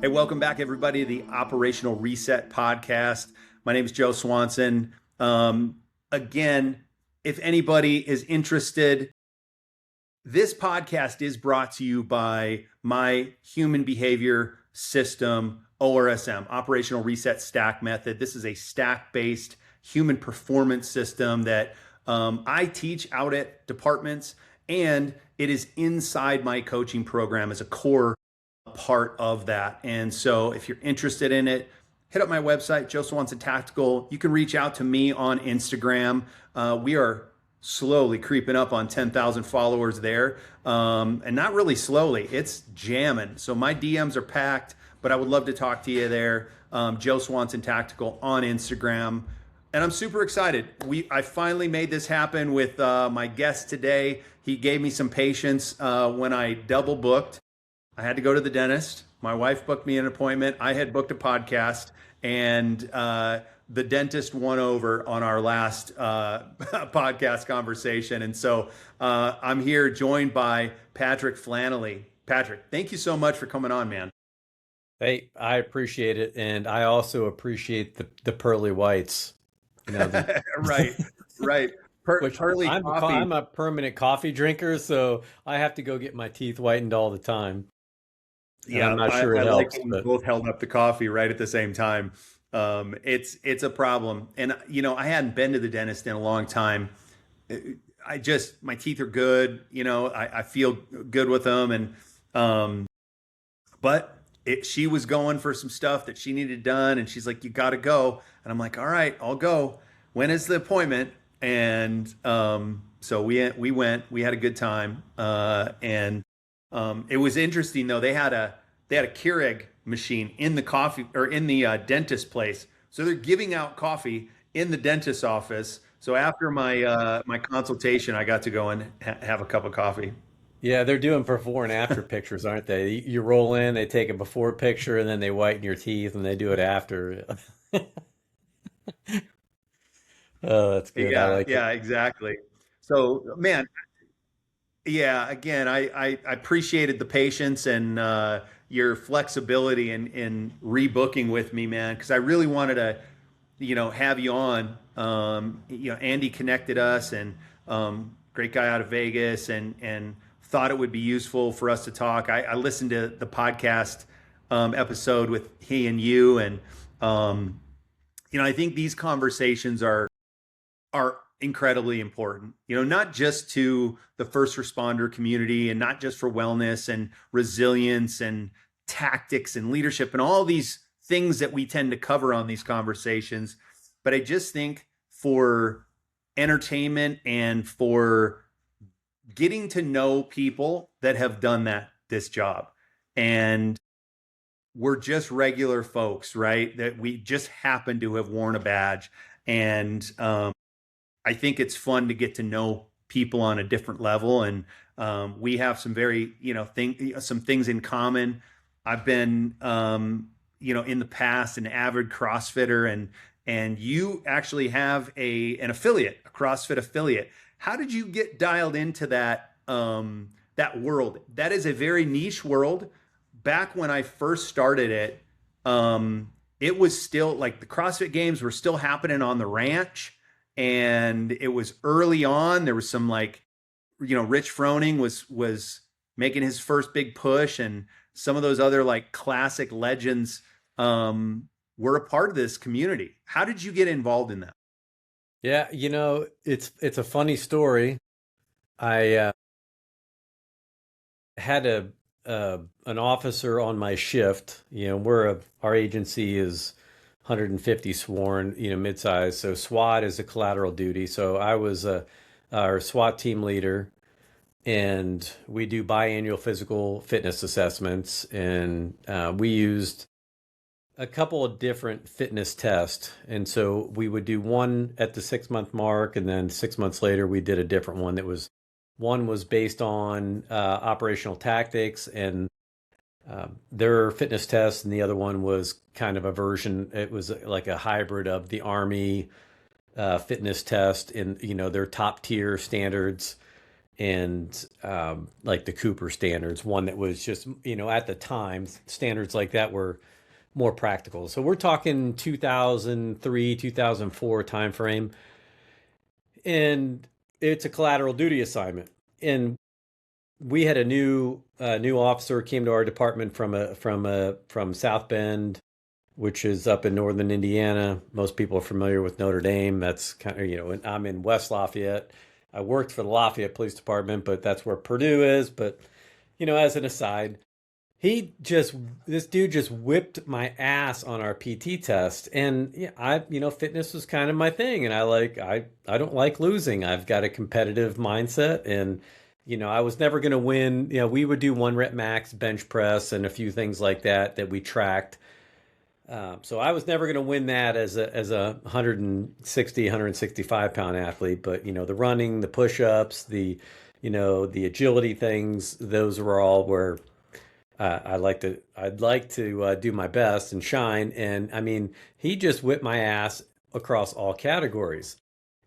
Hey, welcome back, everybody, to the Operational Reset podcast. My name is Joe Swanson. Again, if anybody is interested, this podcast is brought to you by my human behavior system, ORSM, Operational Reset Stack Method. This is a stack-based human performance system that I teach out at departments, and it is inside my coaching program as a core part of that. And so if you're interested in it, hit up my website, Joe Swanson Tactical. You can reach out to me on Instagram. We are slowly creeping up on 10,000 followers there. And not really slowly, it's jamming. So my DMs are packed, but I would love to talk to you there. Joe Swanson Tactical on Instagram. And I'm super excited. I finally made this happen with my guest today. He gave me some patience when I double booked. I had to go to the dentist. My wife booked me an appointment. I had booked a podcast, and the dentist won over on our last podcast conversation. And so I'm here joined by Patrick Flannelly. Patrick, thank you so much for coming on, man. Hey, I appreciate it. And I also appreciate the pearly whites. Right, right. Pearly coffee. I'm a permanent coffee drinker, so I have to go get my teeth whitened all the time. Yeah, I'm not sure it I helps, like when we but both held up the coffee right at the same time. It's a problem, and I hadn't been to the dentist in a long time. My teeth are good. I feel good with them, and but she was going for some stuff that she needed done, and she's like, "You got to go," and I'm like, "All right, I'll go. When is the appointment?" And so we went. We had a good time, and it was interesting though. They had a Keurig machine in the coffee or in the dentist place, so they're giving out coffee in the dentist's office. So after my consultation, I got to go and have a cup of coffee. yeah, they're doing before and after pictures, aren't they? You roll in, they take a before picture, and then they whiten your teeth, and they do it after. Oh, that's good. I Yeah, like it. yeah, exactly. So man, yeah, again, I appreciated the patience and your flexibility in rebooking with me, man, because I really wanted to, have you on. Andy connected us, and great guy out of Vegas, and thought it would be useful for us to talk. I listened to the podcast episode with he and you, and I think these conversations are incredibly important, not just to the first responder community and not just for wellness and resilience and tactics and leadership and all these things that we tend to cover on these conversations. But I just think for entertainment and for getting to know people that have done this job. And we're just regular folks, right? That we just happen to have worn a badge. And I think it's fun to get to know people on a different level, and we have some very, some things in common. I've been, in the past an avid CrossFitter, and you actually have an affiliate, a CrossFit affiliate. How did you get dialed into that world? That is a very niche world. Back when I first started it, it was still like the CrossFit games were still happening on the ranch, and it was early on. There was some Rich Froning was making his first big push, and some of those other classic legends were a part of this community. How did you get involved in that? Yeah, it's a funny story. I had an officer on my shift. Our agency is 150 sworn, mid-size. So SWAT is a collateral duty. So I was our SWAT team leader, and we do biannual physical fitness assessments, and we used a couple of different fitness tests. And so we would do one at the 6-month mark, and then 6 months later, we did a different one one was based on operational tactics and their fitness test, and the other one was kind of a version. It was like a hybrid of the Army fitness test in their top tier standards. And like the Cooper standards, one that was just, at the time, standards like that were more practical. So we're talking 2003, 2004 timeframe, and it's a collateral duty assignment. And we had a new officer came to our department from South Bend, which is up in northern Indiana. Most people are familiar with Notre Dame. That's kind of, and I'm in West Lafayette. I worked for the Lafayette Police Department, but that's where Purdue is. But, as an aside, this dude just whipped my ass on our PT test. And yeah, fitness was kind of my thing. And I don't like losing. I've got a competitive mindset, and, I was never going to win. We would do 1 rep max bench press and a few things like that we tracked. So I was never going to win that as a 160, 165 pound athlete. But, the running, the push-ups, the agility things, those were all where I'd like to do my best and shine. And I mean, he just whipped my ass across all categories.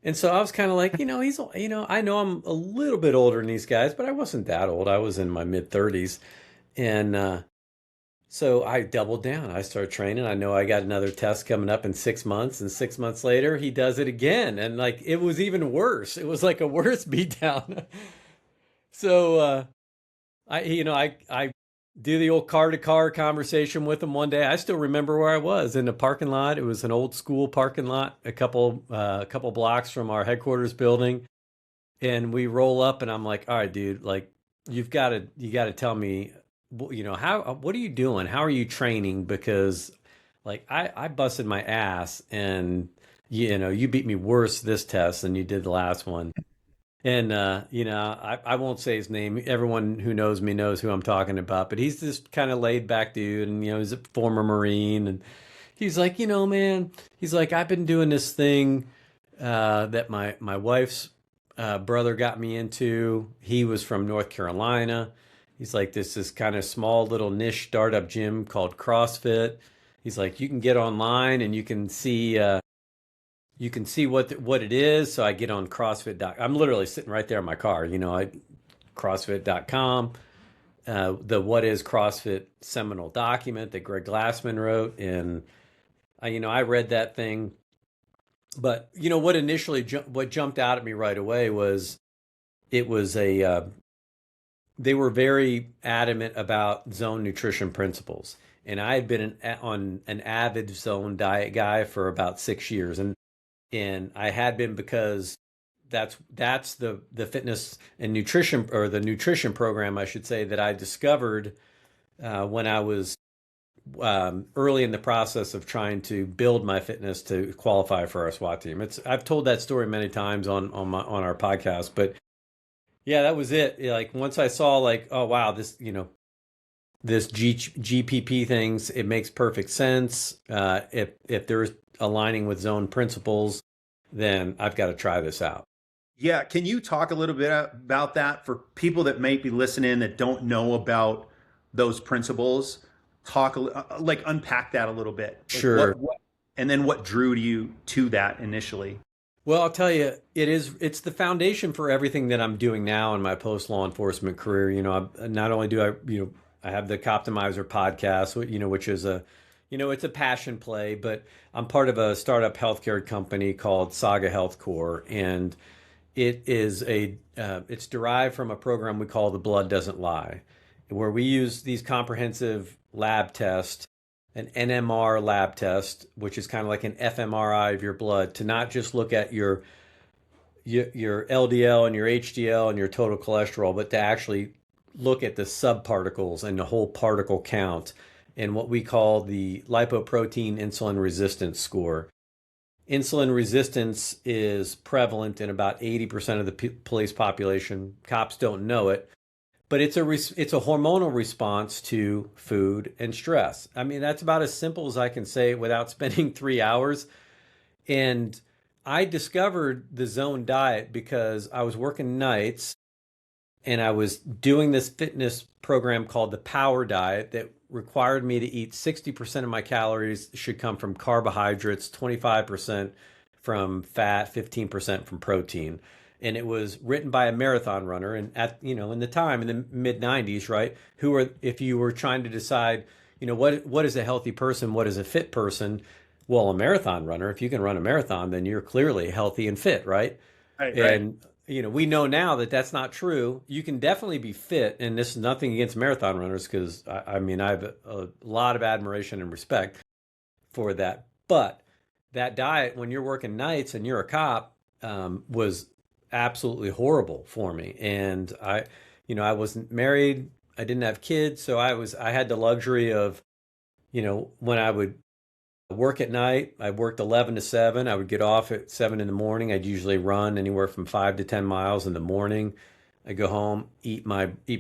And so I was kind of like, I know I'm a little bit older than these guys, but I wasn't that old. I was in my mid 30s. And so I doubled down. I started training. I know I got another test coming up in 6 months. And 6 months later, he does it again. And like, it was even worse. It was like a worse beatdown. So I do the old car to car conversation with him one day. I still remember where I was in the parking lot. It was an old school parking lot, a couple blocks from our headquarters building. And we roll up, and I'm like, all right, dude, like you got to tell me, what are you doing? How are you training? Because like I busted my ass, and you beat me worse this test than you did the last one. And I won't say his name. Everyone who knows me knows who I'm talking about. But he's this kind of laid back dude, and he's a former Marine, and he's like, man, he's like, I've been doing this thing that my wife's brother got me into. He was from North Carolina. He's like, this is kind of small little niche startup gym called CrossFit. He's like, you can get online and you can see. You can see what it is. So I get on CrossFit. I'm literally sitting right there in my car. CrossFit.com. The What is CrossFit seminal document that Greg Glassman wrote, and I read that thing. But what jumped out at me right away was it was they were very adamant about zone nutrition principles, and I had been on an avid zone diet guy for about 6 years, and I had been because that's the fitness and nutrition, or the nutrition program, I should say, that I discovered when I was early in the process of trying to build my fitness to qualify for our SWAT team. I've told that story many times on our podcast, but yeah, that was it. Like once I saw like, oh wow, this GPP things, it makes perfect sense. If there's aligning with zone principles, then I've got to try this out. Yeah, can you talk a little bit about that for people that may be listening that don't know about those principles? Like unpack that a little bit. Like Sure. and then what drew you to that initially? Well, I'll tell you, it's the foundation for everything that I'm doing now in my post law enforcement career. Not only do I have the Coptimizer podcast, which is it's a passion play, but I'm part of a startup healthcare company called Saga Health Core, and it's derived from a program we call The Blood Doesn't Lie, where we use these comprehensive lab tests, an NMR lab test, which is kind of like an fMRI of your blood, to not just look at your LDL and your HDL and your total cholesterol, but to actually look at the subparticles and the whole particle count, and what we call the lipoprotein insulin resistance score. Insulin resistance is prevalent in about 80% of the police population. Cops don't know it, but it's a hormonal response to food and stress. I mean, that's about as simple as I can say it without spending 3 hours. And I discovered the zone diet because I was working nights, and I was doing this fitness program called the Power Diet that required me to eat 60% of my calories should come from carbohydrates, 25% from fat, 15% from protein. and it was written by a marathon runner. And at, in the time, in the mid 90s, right? Who are, if you were trying to decide, what is a healthy person? What is a fit person? Well, a marathon runner, if you can run a marathon, then you're clearly healthy and fit, right? Right, right. And we know now that that's not true. You can definitely be fit, and this is nothing against marathon runners because I mean I have a lot of admiration and respect for that. But that diet, when you're working nights and you're a cop, was absolutely horrible for me. And I wasn't married, I didn't have kids, so I had the luxury of, when I would work at night. I worked 11 to 7. I would get off at 7 in the morning. I'd usually run anywhere from 5 to 10 miles in the morning. I go home, eat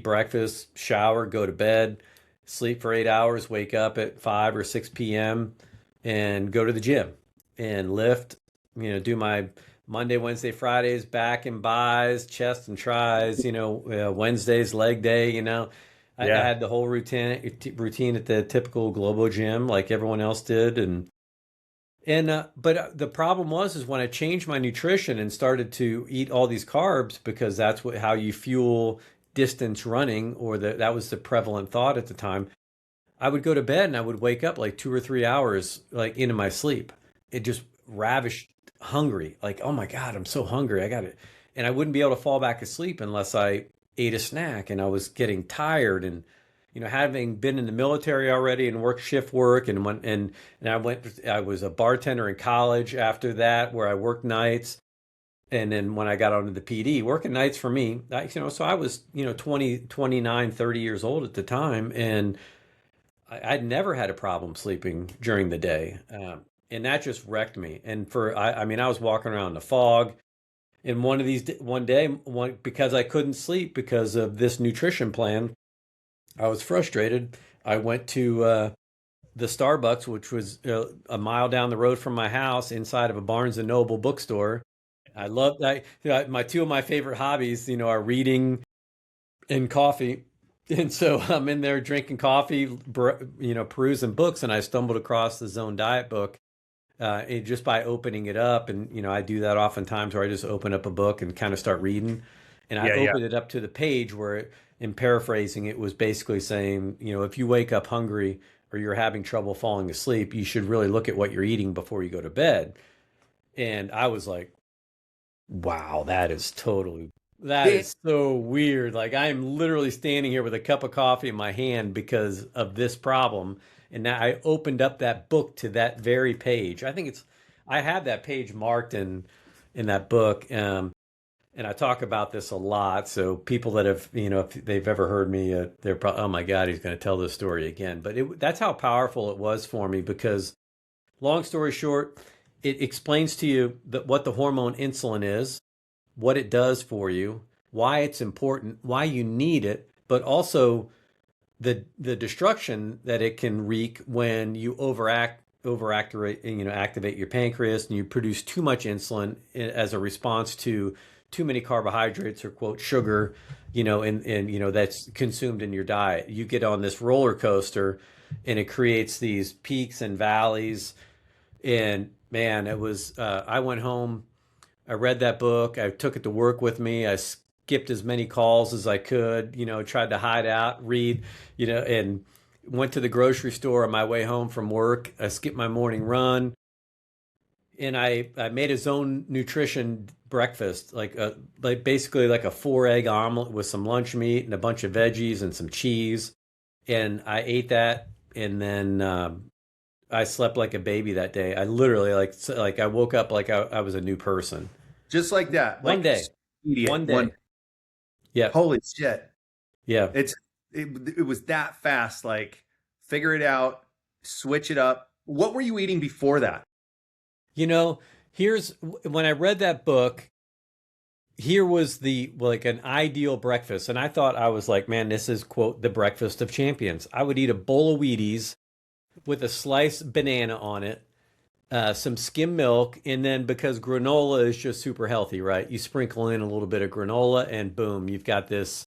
breakfast, shower, go to bed, sleep for 8 hours, wake up at 5 or 6 p.m. and go to the gym and lift, do my Monday, Wednesday, Fridays, back and buys, chest and tries, Wednesdays, leg day, I Yeah. had the whole routine at the typical Globo gym like everyone else did. But the problem was is when I changed my nutrition and started to eat all these carbs because that's how you fuel distance running, or that was the prevalent thought at the time. I would go to bed and I would wake up like 2 or 3 hours like into my sleep. It just ravished hungry. Like, oh my God, I'm so hungry. I got it. And I wouldn't be able to fall back asleep unless I ate a snack, and I was getting tired. And having been in the military already and worked shift work, I was a bartender in college after that where I worked nights. And then when I got onto the PD, working nights for me, so I was, 20, 29, 30 years old at the time. And I'd never had a problem sleeping during the day. And that just wrecked me. And I mean, I was walking around in the fog. And one day, because I couldn't sleep because of this nutrition plan, I was frustrated. I went to the Starbucks, which was a mile down the road from my house, inside of a Barnes and Noble bookstore. I love that. My two of my favorite hobbies, are reading and coffee. And so I'm in there drinking coffee, perusing books, and I stumbled across the Zone Diet book, just by opening it up. And, I do that oftentimes where I just open up a book and kind of start reading. And I Yeah, yeah. opened it up to the page where, in paraphrasing, it was basically saying, if you wake up hungry or you're having trouble falling asleep, you should really look at what you're eating before you go to bed. And I was like, wow, that It, is so weird. Like, I am literally standing here with a cup of coffee in my hand because of this problem. And now I opened up that book to that very page. I have that page marked in that book. And I talk about this a lot. So people that have, if they've ever heard me, they're probably, oh my God, he's going to tell this story again. But that's how powerful it was for me because, long story short, it explains to you what the hormone insulin is, what it does for you, why it's important, why you need it, but also the destruction that it can wreak when you overactivate, activate your pancreas and you produce too much insulin as a response to too many carbohydrates or quote sugar, and that's consumed in your diet. You get on this roller coaster and it creates these peaks and valleys. And man, it was I went home, I read that book, I took it to work with me, I skipped as many calls as I could, tried to hide out, read, and went to the grocery store on my way home from work. I skipped my morning run, and I made a Zone Nutrition breakfast, like basically like a 4 egg omelet with some lunch meat and a bunch of veggies and some cheese. And I ate that, and then I slept like a baby that day. I literally like I woke up like I was a new person. just like that, One like day. immediate One one. day. Yep. Holy shit! Yeah. It's it was that fast. Like, figure it out, switch it up. What were you eating before that? You know, here's when I read that book, here was the like an ideal breakfast. And I thought, I was like, man, this is quote the breakfast of champions. I would eat a bowl of Wheaties with a sliced banana on it, some skim milk, and then because granola is just super healthy, right? You sprinkle in a little bit of granola, and boom, you've got this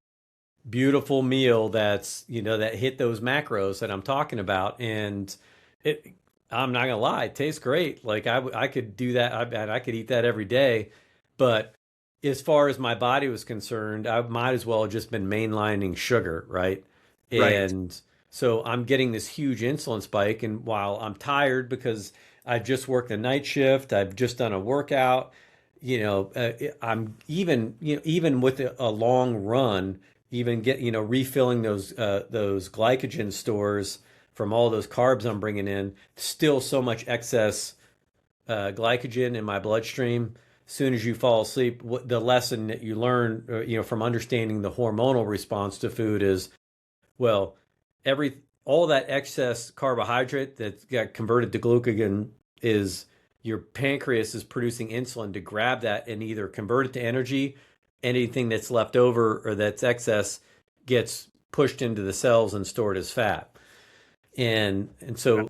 beautiful meal that's that hit those macros that I'm talking about. And it, I'm not gonna lie, it tastes great. Like I could do that. I could eat that every day. But as far as my body was concerned, I might as well have just been mainlining sugar, right? Right. And so I'm getting this huge insulin spike. And while I'm tired because I've just worked a night shift, I've just done a workout, I'm even, even with a long run, even refilling those glycogen stores from all those carbs I'm bringing in, still so much excess glycogen in my bloodstream. As soon as you fall asleep, the lesson that you learn, from understanding the hormonal response to food is, well, every all that excess carbohydrate that got converted to glucagon is your pancreas is producing insulin to grab that and either convert it to energy. Anything that's left over or that's excess gets pushed into the cells and stored as fat. And so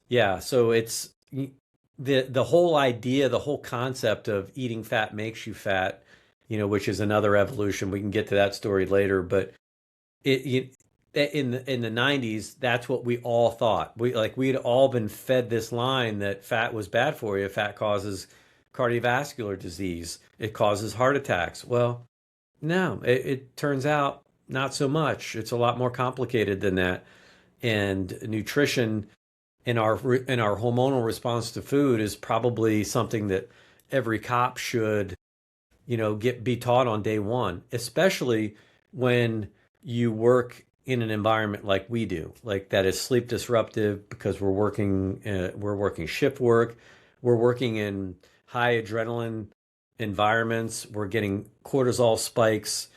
yeah, so it's the whole idea, the whole concept of eating fat makes you fat, which is another evolution. We can get to that story later, but it in the 90s, that's what we all thought. We'd all been fed this line that fat was bad for you. Fat causes cardiovascular disease. It causes heart attacks. Well, no, it turns out not so much. It's a lot more complicated than that. And nutrition in our hormonal response to food is probably something that every cop should get be taught on day one, especially when you work in an environment like we do, like that is sleep disruptive because we're working shift work, we're working in high adrenaline environments, we're getting cortisol spikes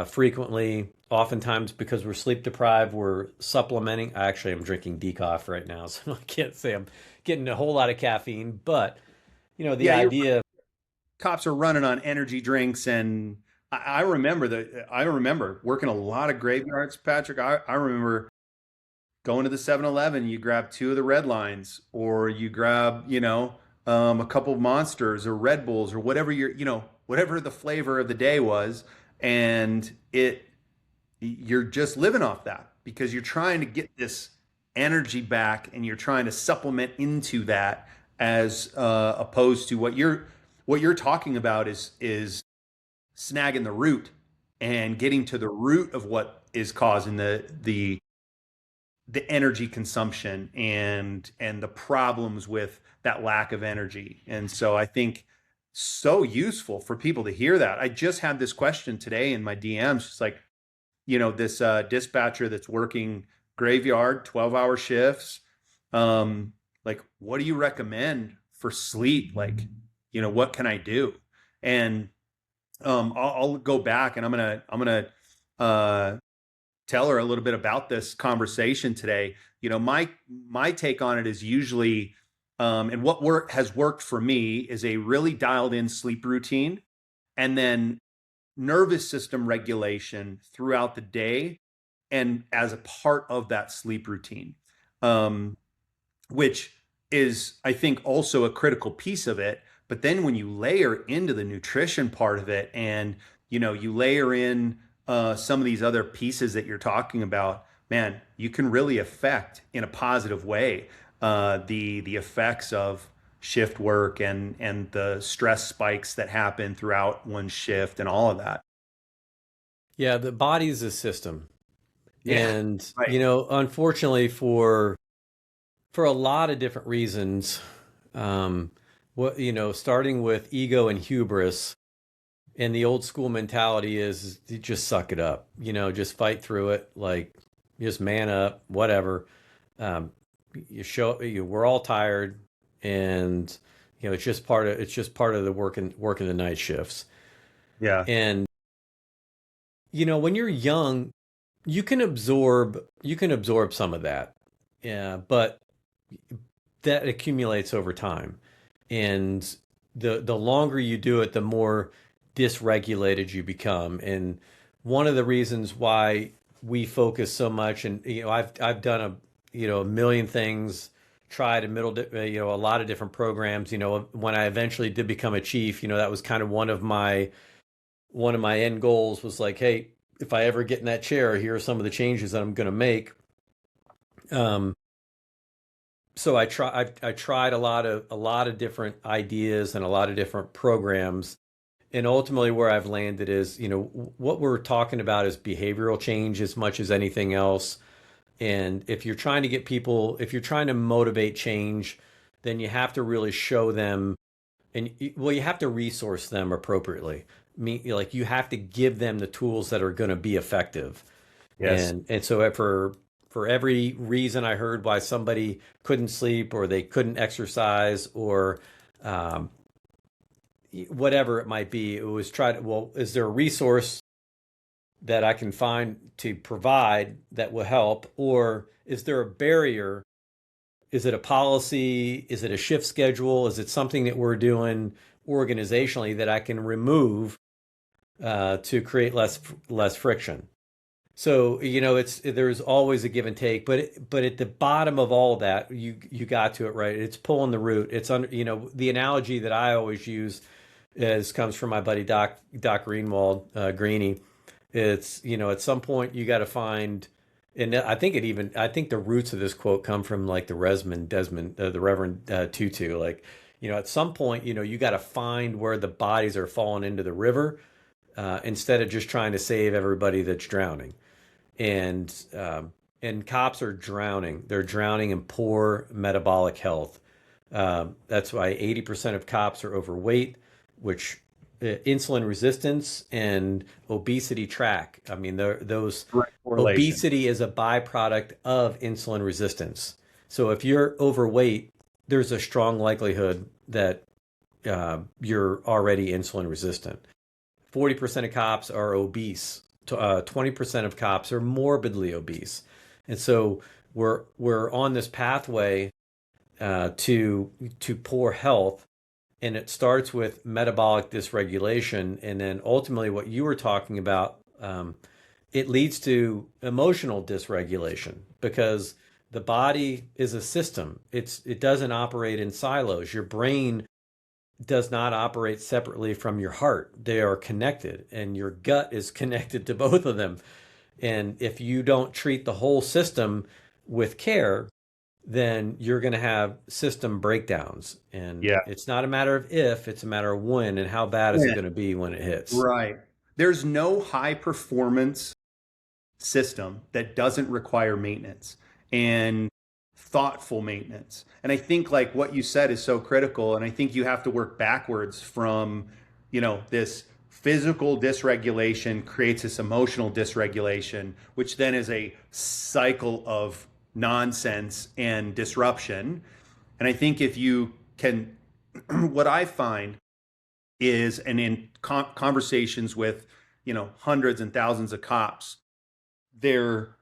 frequently. Oftentimes, because we're sleep deprived, we're supplementing. Actually, I'm drinking decaf right now, so I can't say I'm getting a whole lot of caffeine. But the Yeah, you're idea, cops are running on energy drinks, and I remember working a lot of graveyards, Patrick. I remember going to the 7-Eleven, you grab two of the red lines, or you grab, a couple of monsters or Red Bulls or whatever whatever the flavor of the day was, and you're just living off that because you're trying to get this energy back and you're trying to supplement into that as opposed to what you're talking about is snagging the root and getting to the root of what is causing the energy consumption and the problems with that lack of energy. And so I think so useful for people to hear that. I just had this question today in my DMs. It's like, this dispatcher that's working graveyard 12-hour shifts. Like, what do you recommend for sleep? Like, what can I do? And I'll go back and I'm gonna uh, tell her a little bit about this conversation today. My take on it is usually, and what has worked for me is a really dialed in sleep routine, and then nervous system regulation throughout the day, and as a part of that sleep routine, um, which is, I think, also a critical piece of it. But then when you layer into the nutrition part of it, and you layer in some of these other pieces that you're talking about, man, you can really affect in a positive way the effects of shift work and the stress spikes that happen throughout one shift and all of that. yeah, the body is a system, Yeah, and right. unfortunately for a lot of different reasons, what starting with ego and hubris. And the old school mentality is you just suck it up, just fight through it, like just man up, whatever. Um, we're all tired, and it's just part of the working the night shifts. Yeah. And when you're young, you can absorb some of that, yeah, but that accumulates over time, and the longer you do it, the more dysregulated you become. And one of the reasons why we focus so much, and I've done a million things, tried a lot of different programs. When I eventually did become a chief, that was kind of one of my end goals was like, hey, if I ever get in that chair, here are some of the changes that I'm going to make. Um, so I tried a lot of different ideas and a lot of different programs, And ultimately where I've landed is, what we're talking about is behavioral change as much as anything else. And if you're trying to get people, if you're trying to motivate change, then you have to really show them, and well, you have to resource them appropriately. Like you have to give them the tools that are going to be effective. Yes. And so for every reason I heard why somebody couldn't sleep or they couldn't exercise or um, whatever it might be, it was try to, well, is there a resource that I can find to provide that will help? Or is there a barrier? Is it a policy? Is it a shift schedule? Is it something that we're doing organizationally that I can remove to create less friction? So it's there's always a give and take, but at the bottom of all of that, you got to it right. It's pulling the root. It's under the analogy that I always use is comes from my buddy Doc Greenwald Greeny. It's at some point you got to find, and I think the roots of this quote come from like the Reverend Tutu. Like at some point you got to find where the bodies are falling into the river instead of just trying to save everybody that's drowning and cops are drowning. They're drowning in poor metabolic health. That's why 80% of cops are overweight, which insulin resistance and obesity track. I mean, those Direct correlation. obesity is a byproduct of insulin resistance. So if you're overweight, there's a strong likelihood that you're already insulin resistant. 40% of cops are obese. 20% of cops are morbidly obese. And so we're on this pathway to poor health, and it starts with metabolic dysregulation, and then ultimately what you were talking about, it leads to emotional dysregulation because the body is a system. It doesn't operate in silos. Your brain does not operate separately from your heart. They are connected, and your gut is connected to both of them. And if you don't treat the whole system with care, then you're going to have system breakdowns. And Yeah. it's not a matter of if, it's a matter of when and how bad is it Yeah. going to be when it hits. Right. There's no high performance system that doesn't require maintenance and thoughtful maintenance. And I think like what you said is so critical. And I think you have to work backwards from, this physical dysregulation creates this emotional dysregulation, which then is a cycle of nonsense and disruption. And I think if you can, what I find is, and in conversations with, hundreds and thousands of cops, they're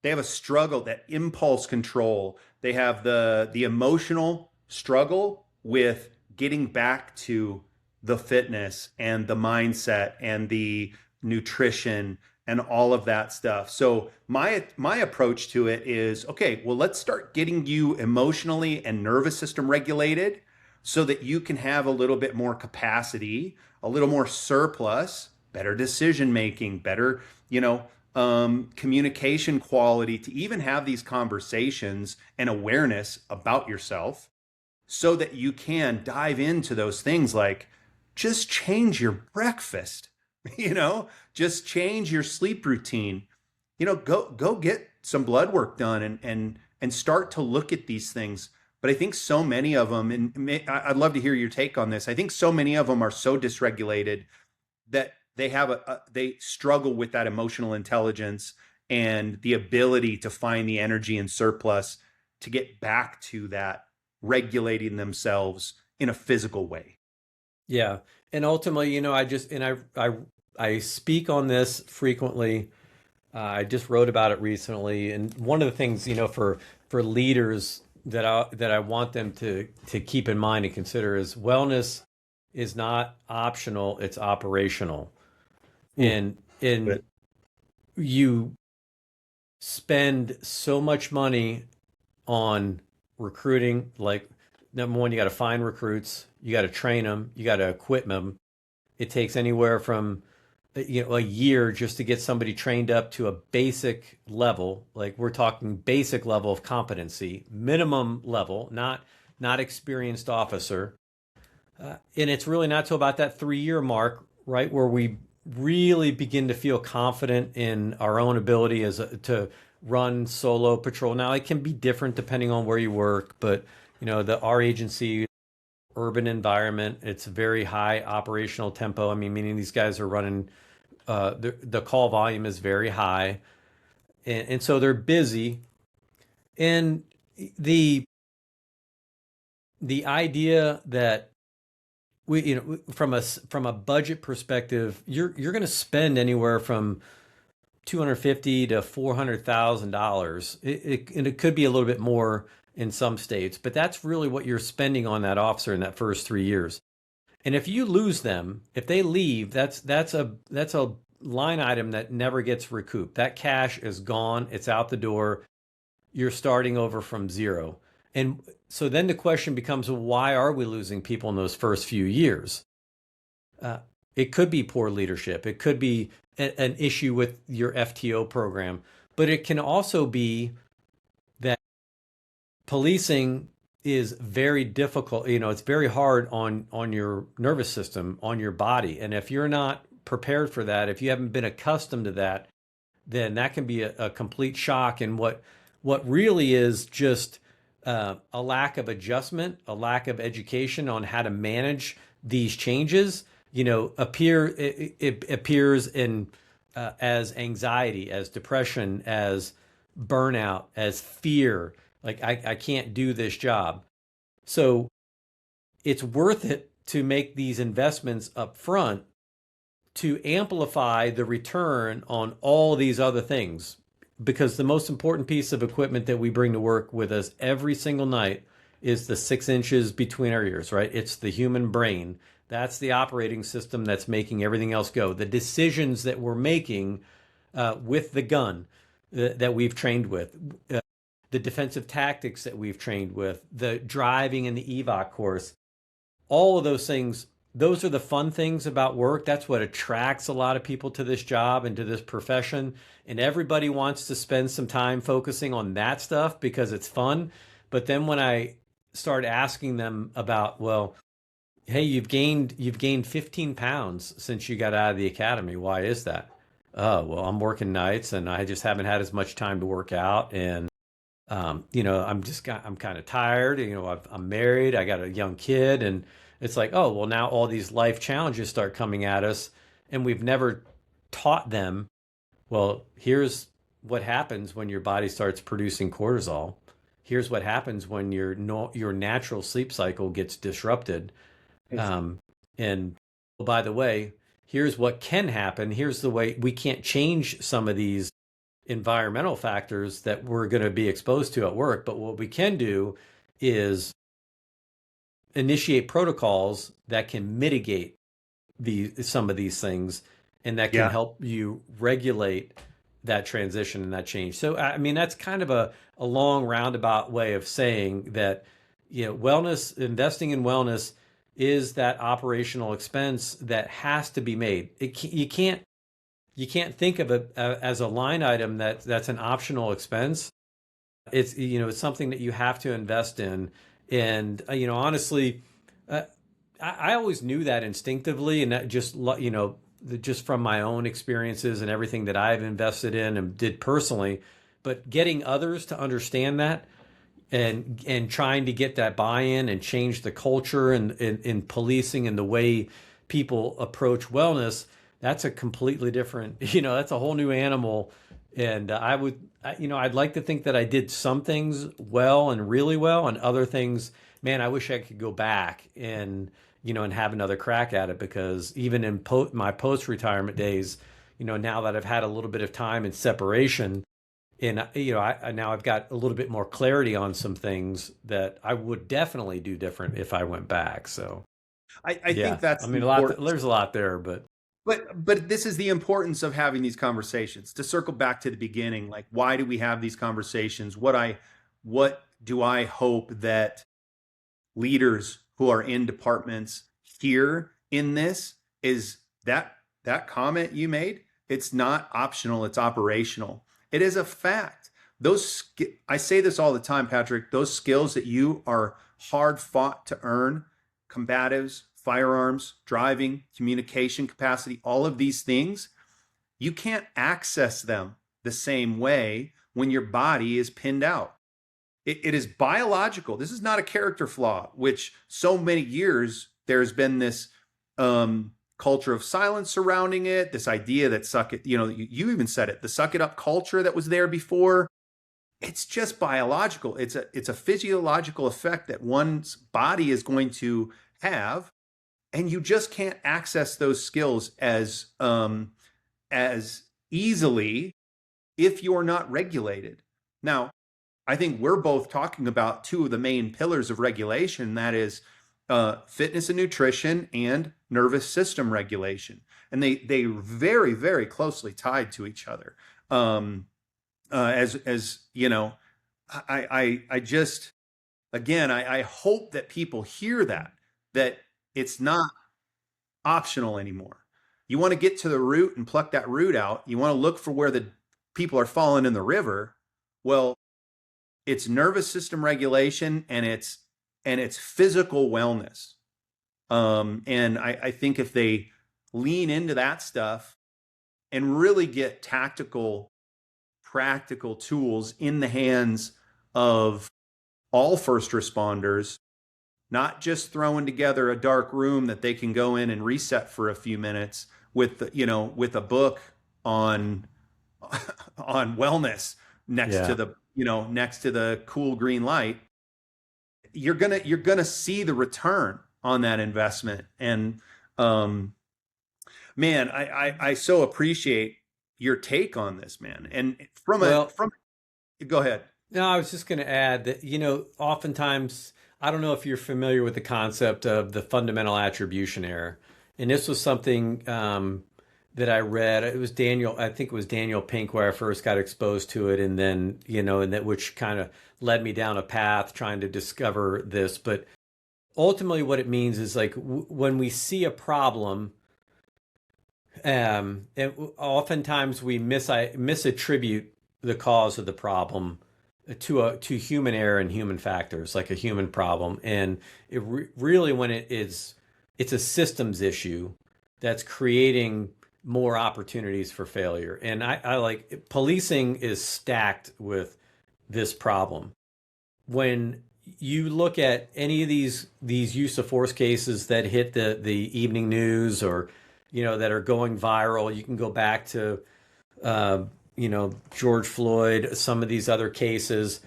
they have a struggle, that impulse control. They have the emotional struggle with getting back to the fitness and the mindset and the nutrition and all of that stuff. So my approach to it is, okay, well, let's start getting you emotionally and nervous system regulated so that you can have a little bit more capacity, a little more surplus, better decision making, better, communication quality to even have these conversations and awareness about yourself so that you can dive into those things like just change your breakfast, just change your sleep routine, go get some blood work done and start to look at these things. But I think so many of them, and I'd love to hear your take on this. I think so many of them are so dysregulated that they struggle with that emotional intelligence and the ability to find the energy and surplus to get back to that regulating themselves in a physical way. Yeah. And ultimately, I speak on this frequently. I just wrote about it recently, and one of the things for leaders that I want them to keep in mind and consider is wellness is not optional; it's operational. Ooh, And but you spend so much money on recruiting. Like number one, you got to find recruits, you got to train them, you got to equip them. It takes anywhere from a year just to get somebody trained up to a basic level. Like we're talking basic level of competency, minimum level, not experienced officer. And it's really not till about that 3-year mark right where we really begin to feel confident in our own ability to run solo patrol. Now it can be different depending on where you work, but our agency, urban environment, it's very high operational tempo. I mean, meaning these guys are running, the call volume is very high, and so they're busy. And the the idea that from a budget perspective, you're going to spend anywhere from 250 to $400,000. And it could be a little bit more in some states, but that's really what you're spending on that officer in that first 3 years. And if you lose them, if they leave, that's a line item that never gets recouped. That cash is gone. It's out the door. You're starting over from zero. And so then the question becomes, well, why are we losing people in those first few years? Uh, it could be poor leadership. It could be an issue with your FTO program, but it can also be that policing is very difficult. It's very hard on your nervous system, on your body. And if you're not prepared for that, if you haven't been accustomed to that, then that can be a complete shock. And what really is just a lack of adjustment, a lack of education on how to manage these changes, it appears in as anxiety, as depression, as burnout, as fear. Like I can't do this job. So it's worth it to make these investments up front to amplify the return on all these other things. Because the most important piece of equipment that we bring to work with us every single night is the 6 inches between our ears, right? It's the human brain. That's the operating system that's making everything else go. The decisions that we're making with the gun that we've trained with, the defensive tactics that we've trained with, the driving in the evac course, all of those things, those are the fun things about work. That's what attracts a lot of people to this job and to this profession. And everybody wants to spend some time focusing on that stuff because it's fun. But then when I start asking them about, well, hey, you've gained 15 pounds since you got out of the academy. Why is that? Oh, well, I'm working nights and I just haven't had as much time to work out. And I'm kind of tired. I'm married. I got a young kid, and it's like, oh, well, now all these life challenges start coming at us, and we've never taught them. Well, here's what happens when your body starts producing cortisol. Here's what happens when your no, your natural sleep cycle gets disrupted. Um, and oh, by the way, here's what can happen. Here's the way we can't change some of these environmental factors that we're going to be exposed to at work. But what we can do is initiate protocols that can mitigate some of these things and that can Yeah. help you regulate that transition and that change. So, I mean, that's kind of a long roundabout way of saying that, wellness, investing in wellness is that operational expense that has to be made. You can't think of it as a line item that's an optional expense. It's something that you have to invest in. And honestly, uh, I always knew that instinctively, and that just from my own experiences and everything that I've invested in and did personally. But getting others to understand that and trying to get that buy-in and change the culture and in policing and the way people approach wellness, that's a completely different, that's a whole new animal. And I'd like to think that I did some things well and really well, and other things, man, I wish I could go back and have another crack at it, because even in my post-retirement days, now that I've had a little bit of time in separation, and now I've got a little bit more clarity on some things that I would definitely do different if I went back. So I yeah, think I that's mean, important. there's a lot there, but But this is the importance of having these conversations. To circle back to the beginning, like, why do we have these conversations? What do I hope that leaders who are in departments hear in this is that comment you made. It's not optional, it's operational. It is a fact. I say this all the time, Patrick, those skills that you are hard fought to earn, combatives, firearms, driving, communication capacity, all of these things, you can't access them the same way when your body is pinned out. It is biological. This is not a character flaw, which so many years there's been this culture of silence surrounding it, this idea that suck it, you even said it, the suck it up culture that was there before. It's just biological. It's a physiological effect that one's body is going to have, and you just can't access those skills as easily if you're not regulated. Now, I think we're both talking about two of the main pillars of regulation, that is fitness and nutrition and nervous system regulation. And they very, very closely tied to each other. As you know, I just, again, I hope that people hear that it's not optional anymore. You want to get to the root and pluck that root out. You want to look for where the people are falling in the river. Well, it's nervous system regulation and it's physical wellness. And I think if they lean into that stuff and really get tactical, practical tools in the hands of all first responders, not just throwing together a dark room that they can go in and reset for a few minutes with with a book on on wellness next Yeah. to the cool green light, you're gonna see the return on that investment. And man, I so appreciate your take on this, man. And Well, from go ahead. no, I was just going to add that, oftentimes, I don't know if you're familiar with the concept of the fundamental attribution error. And this was something that I read. I think it was Daniel Pink where I first got exposed to it. And then, and that which kind of led me down a path trying to discover this. But ultimately, what it means is like when we see a problem, and oftentimes we misattribute the cause of the problem to human error and human factors, like a human problem. And really, when it's a systems issue that's creating more opportunities for failure. And I like policing is stacked with this problem. When you look at any of these use of force cases that hit the evening news, or that are going viral, you can go back to George Floyd, some of these other cases.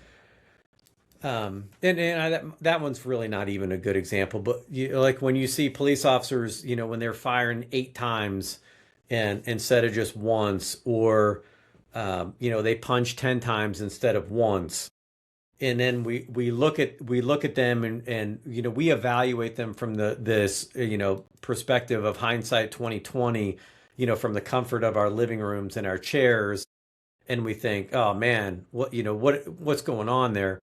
That one's really not even a good example, but like when you see police officers, when they're firing 8 times and instead of just once, or they punch 10 times instead of once. And then we look at them and we evaluate them from this perspective of hindsight 2020, from the comfort of our living rooms and our chairs, and we think, oh man, what's going on there?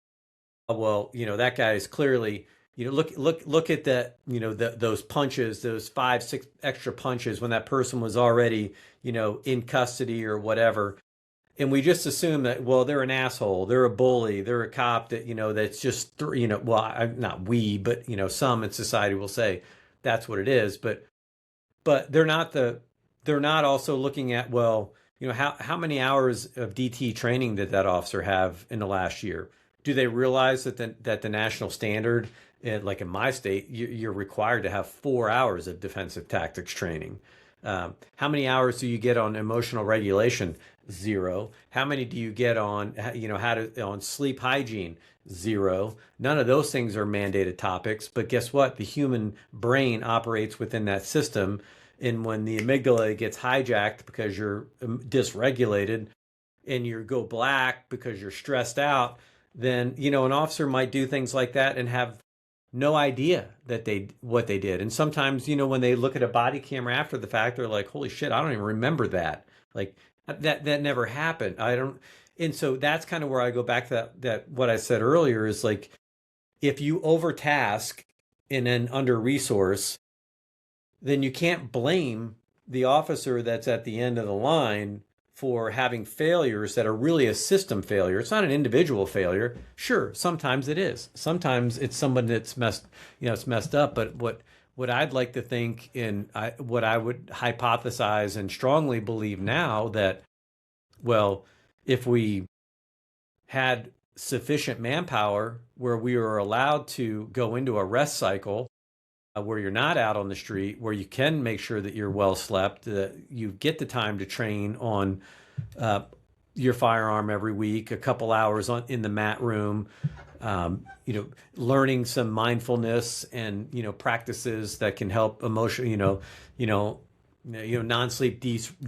Well, that guy is clearly, look at that, those punches, those 5, 6 extra punches when that person was already, in custody or whatever. And we just assume that, well, they're an asshole, they're a bully, they're a cop that, that's just, well, not we, but, some in society will say that's what it is. But they're not also looking at, well, how many hours of DT training did that officer have in the last year? Do they realize that the national standard, like in my state, you're required to have 4 hours of defensive tactics training? How many hours do you get on emotional regulation? 0. How many do you get on, on sleep hygiene? 0. None of those things are mandated topics, but guess what? The human brain operates within that system. And when the amygdala gets hijacked because you're dysregulated and you go black because you're stressed out, then, an officer might do things like that and have no idea what they did. And sometimes, when they look at a body camera after the fact, they're like, holy shit, I don't even remember that. Like that never happened. And so that's kind of where I go back to that what I said earlier is like, if you overtask and then under resource, then you can't blame the officer that's at the end of the line for having failures that are really a system failure. It's not an individual failure. Sure, sometimes it is. Sometimes it's someone that's it's messed up. But what I'd like to think, what I would hypothesize and strongly believe now, that, well, if we had sufficient manpower where we were allowed to go into a rest cycle, where you're not out on the street, where you can make sure that you're well slept, that you get the time to train on uh, your firearm every week, a couple hours in the mat room, learning some mindfulness and, practices that can help emotion, non-sleep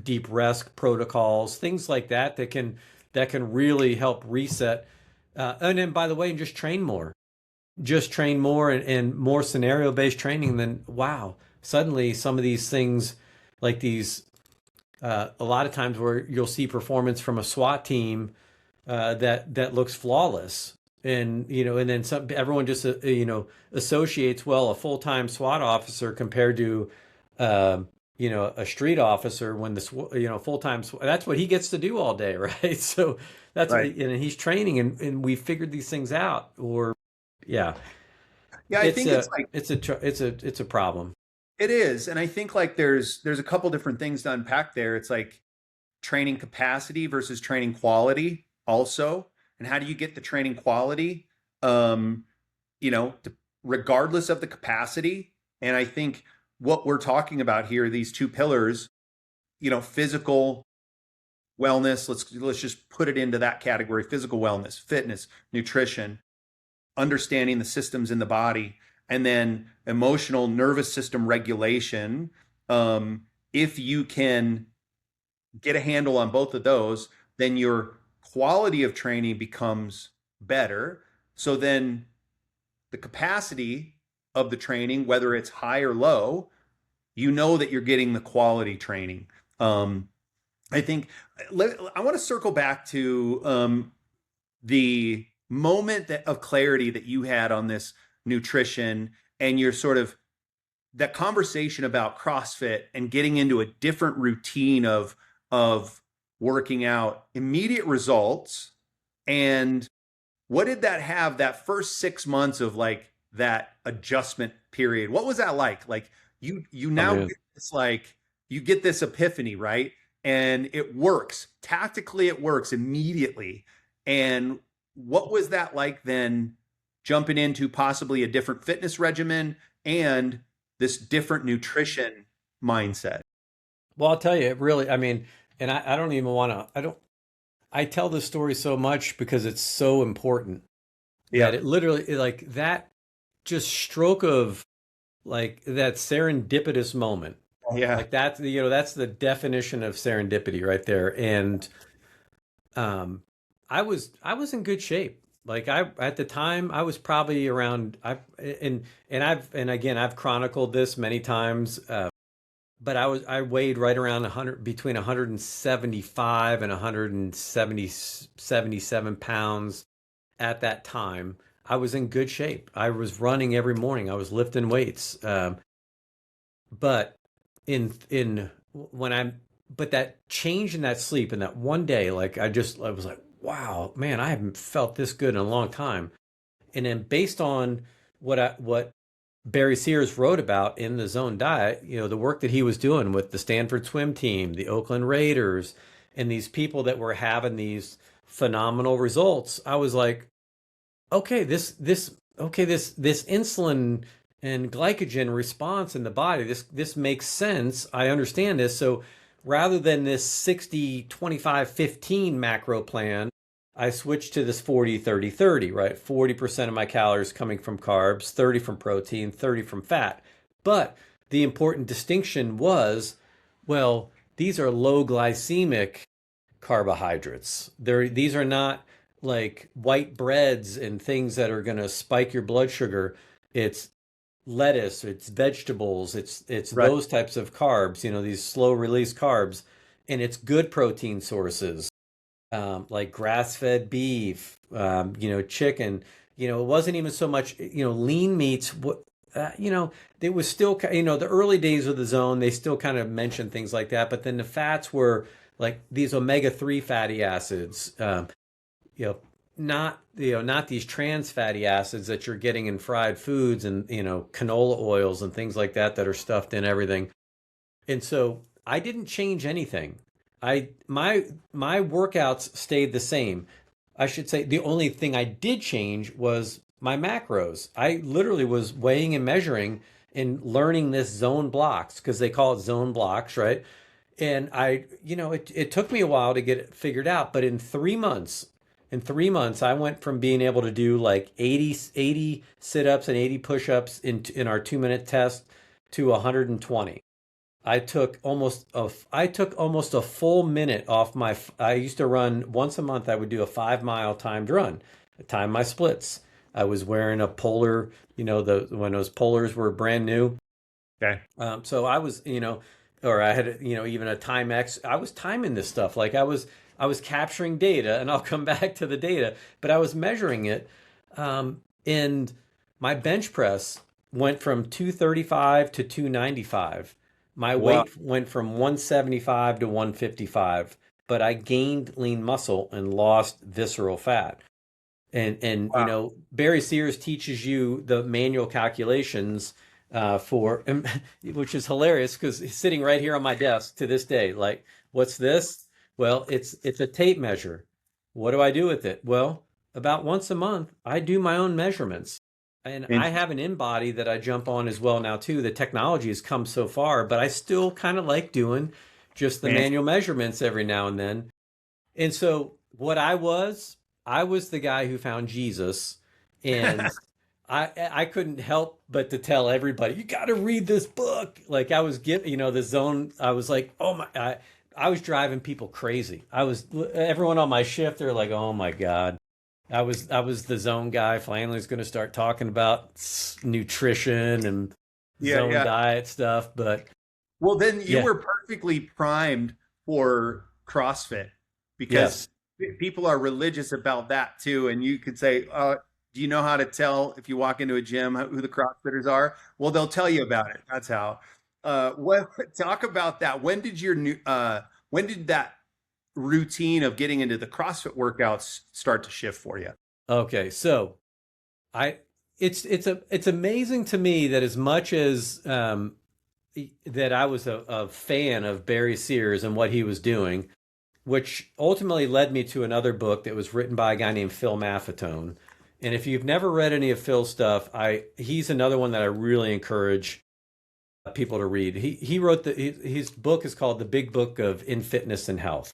deep rest protocols, things like that, that can really help reset. And then, by the way, just train more, and more scenario based training. Then, wow, suddenly some of these things, like these, a lot of times where you'll see performance from a SWAT team that looks flawless, and then everyone just associates, well, a full-time SWAT officer compared to a street officer, when full-time that's what he gets to do all day, right? So that's what Right. he's training, and we figured these things out. Or yeah, Yeah, I it's think it's a like it's a problem. it is, and I think like there's a couple different things to unpack there. It's like training capacity versus training quality also, and how do you get the training quality, um you know to, regardless of the capacity. And I think what we're talking about here, these two pillars, physical wellness, let's just put it into that category: physical wellness, fitness, nutrition, understanding the systems in the body, and then emotional nervous system regulation. If you can get a handle on both of those, then your quality of training becomes better. So then the capacity of the training, whether it's high or low, that you're getting the quality training. Um, I think I want to circle back to the moment of clarity that you had on this nutrition, and your sort of that conversation about CrossFit and getting into a different routine of working out, immediate results. And what did that have, that first 6 months of like that adjustment period? What was that like? Like you Oh now man. get this, like, you get this epiphany, right? And it works. Tactically, it works immediately. And what was that like then, jumping into possibly a different fitness regimen and this different nutrition mindset? Well, I'll tell you, it really, I mean, and I don't even want to, I tell this story so much because it's so important, that Yeah. it literally, like that, just stroke of, like that serendipitous moment, Yeah. like that, that's the definition of serendipity right there. And um, I was in good shape. Like, at the time, I was probably around, and again, I've chronicled this many times. But I weighed right around 100, between 175 and 177 pounds at that time. I was in good shape. I was running every morning. I was lifting weights. But in when I'm but that change in that sleep, and that one day, like, I was like, wow, man, I haven't felt this good in a long time. And then, based on what Barry Sears wrote about in the Zone Diet, the work that he was doing with the Stanford swim team, the Oakland Raiders, and these people that were having these phenomenal results, I was like, okay, this insulin and glycogen response in the body, this makes sense. I understand this. So rather than this 60-25-15 macro plan, I switched to this 40-30-30, right? 40% of my calories coming from carbs, 30 from protein, 30 from fat. But the important distinction was, well, these are low glycemic carbohydrates. These are not like white breads and things that are going to spike your blood sugar. It's lettuce, it's vegetables, it's Right. those types of carbs, these slow release carbs, and it's good protein sources, like grass-fed beef, chicken. It wasn't even so much, lean meats. It was still, the early days of the Zone, they still kind of mentioned things like that. But then the fats were like these omega-3 fatty acids, you know, not, not these trans fatty acids that you're getting in fried foods and, canola oils and things like that that are stuffed in everything. And so I didn't change anything. My workouts stayed the same. I should say the only thing I did change was my macros. I literally was weighing and measuring and learning this zone blocks because they call it zone blocks, right? And it took me a while to get it figured out, but in 3 months, I went from being able to do like 80 sit-ups and 80 push-ups in our 2-minute test to 120. I took almost a full minute off I used to run once a month. I would do a 5 mile timed run, time my splits. I was wearing a polar, when those polars were brand new. Okay. So I was, or I had, even a Timex. I was timing this stuff. Like I was capturing data, and I'll come back to the data, but I was measuring it. And my bench press went from 235 to 295. My Wow. weight went from 175 to 155, but I gained lean muscle and lost visceral fat. And Wow. Barry Sears teaches you the manual calculations for which is hilarious because he's sitting right here on my desk to this day. Like, what's this? Well, it's a tape measure. What do I do with it? Well, about once a month, I do my own measurements. And I have an in-body that I jump on as well now too. The technology has come so far, but I still kind of like doing just the Man. manual measurements every now and then. And so what I was the guy who found Jesus, and I couldn't help but to tell everybody, you got to read this book. Like I was the zone. I was like, oh my, I was driving people crazy. Everyone on my shift. They're like, oh my God. I was the zone guy. Flannelly's going to start talking about nutrition and Yeah, zone yeah. diet stuff. But Well, then you yeah, were perfectly primed for CrossFit because yes. people are religious about that too. And you could say, do you know how to tell if you walk into a gym who the CrossFitters are? Well, they'll tell you about it. That's how. Talk about that. When did that routine of getting into the CrossFit workouts start to shift for you? Okay. So I, it's amazing to me that as much as that I was a fan of Barry Sears and what he was doing, which ultimately led me to another book that was written by a guy named Phil Maffetone. And if you've never read any of Phil's stuff, he's another one that I really encourage people to read. He wrote his book is called The Big Book of In Fitness and Health.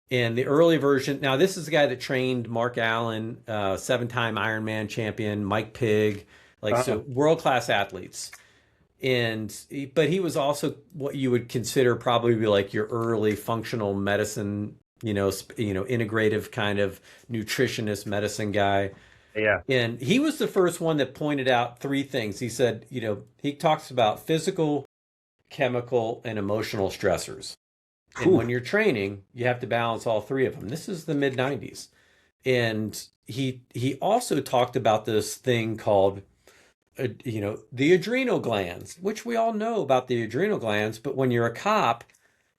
And the early version, now this is the guy that trained Mark Allen, 7-time Ironman champion, Mike Pigg, like Uh, so world-class athletes. But he was also what you would consider probably be like your early functional medicine, integrative kind of nutritionist medicine guy. yeah. And he was the first one that pointed out three things. He said, he talks about physical, chemical, and emotional stressors. And Whew. when you're training, you have to balance all three of them. This is the mid 90s. And he also talked about this thing called the adrenal glands, which we all know about the adrenal glands, but when you're a cop,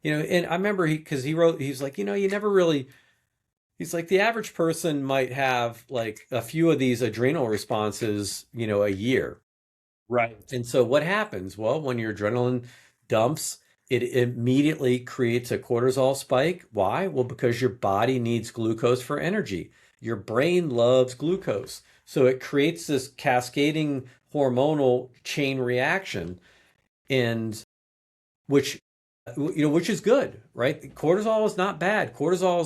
and I remember because he wrote, he's like, you never really, he's like, the average person might have like a few of these adrenal responses, a year. Right. And so what happens? Well, when your adrenaline dumps, it immediately creates a cortisol spike. Why? Well, because your body needs glucose for energy. Your brain loves glucose. So it creates this cascading hormonal chain reaction, and which which is good, right? Cortisol is not bad. Cortisol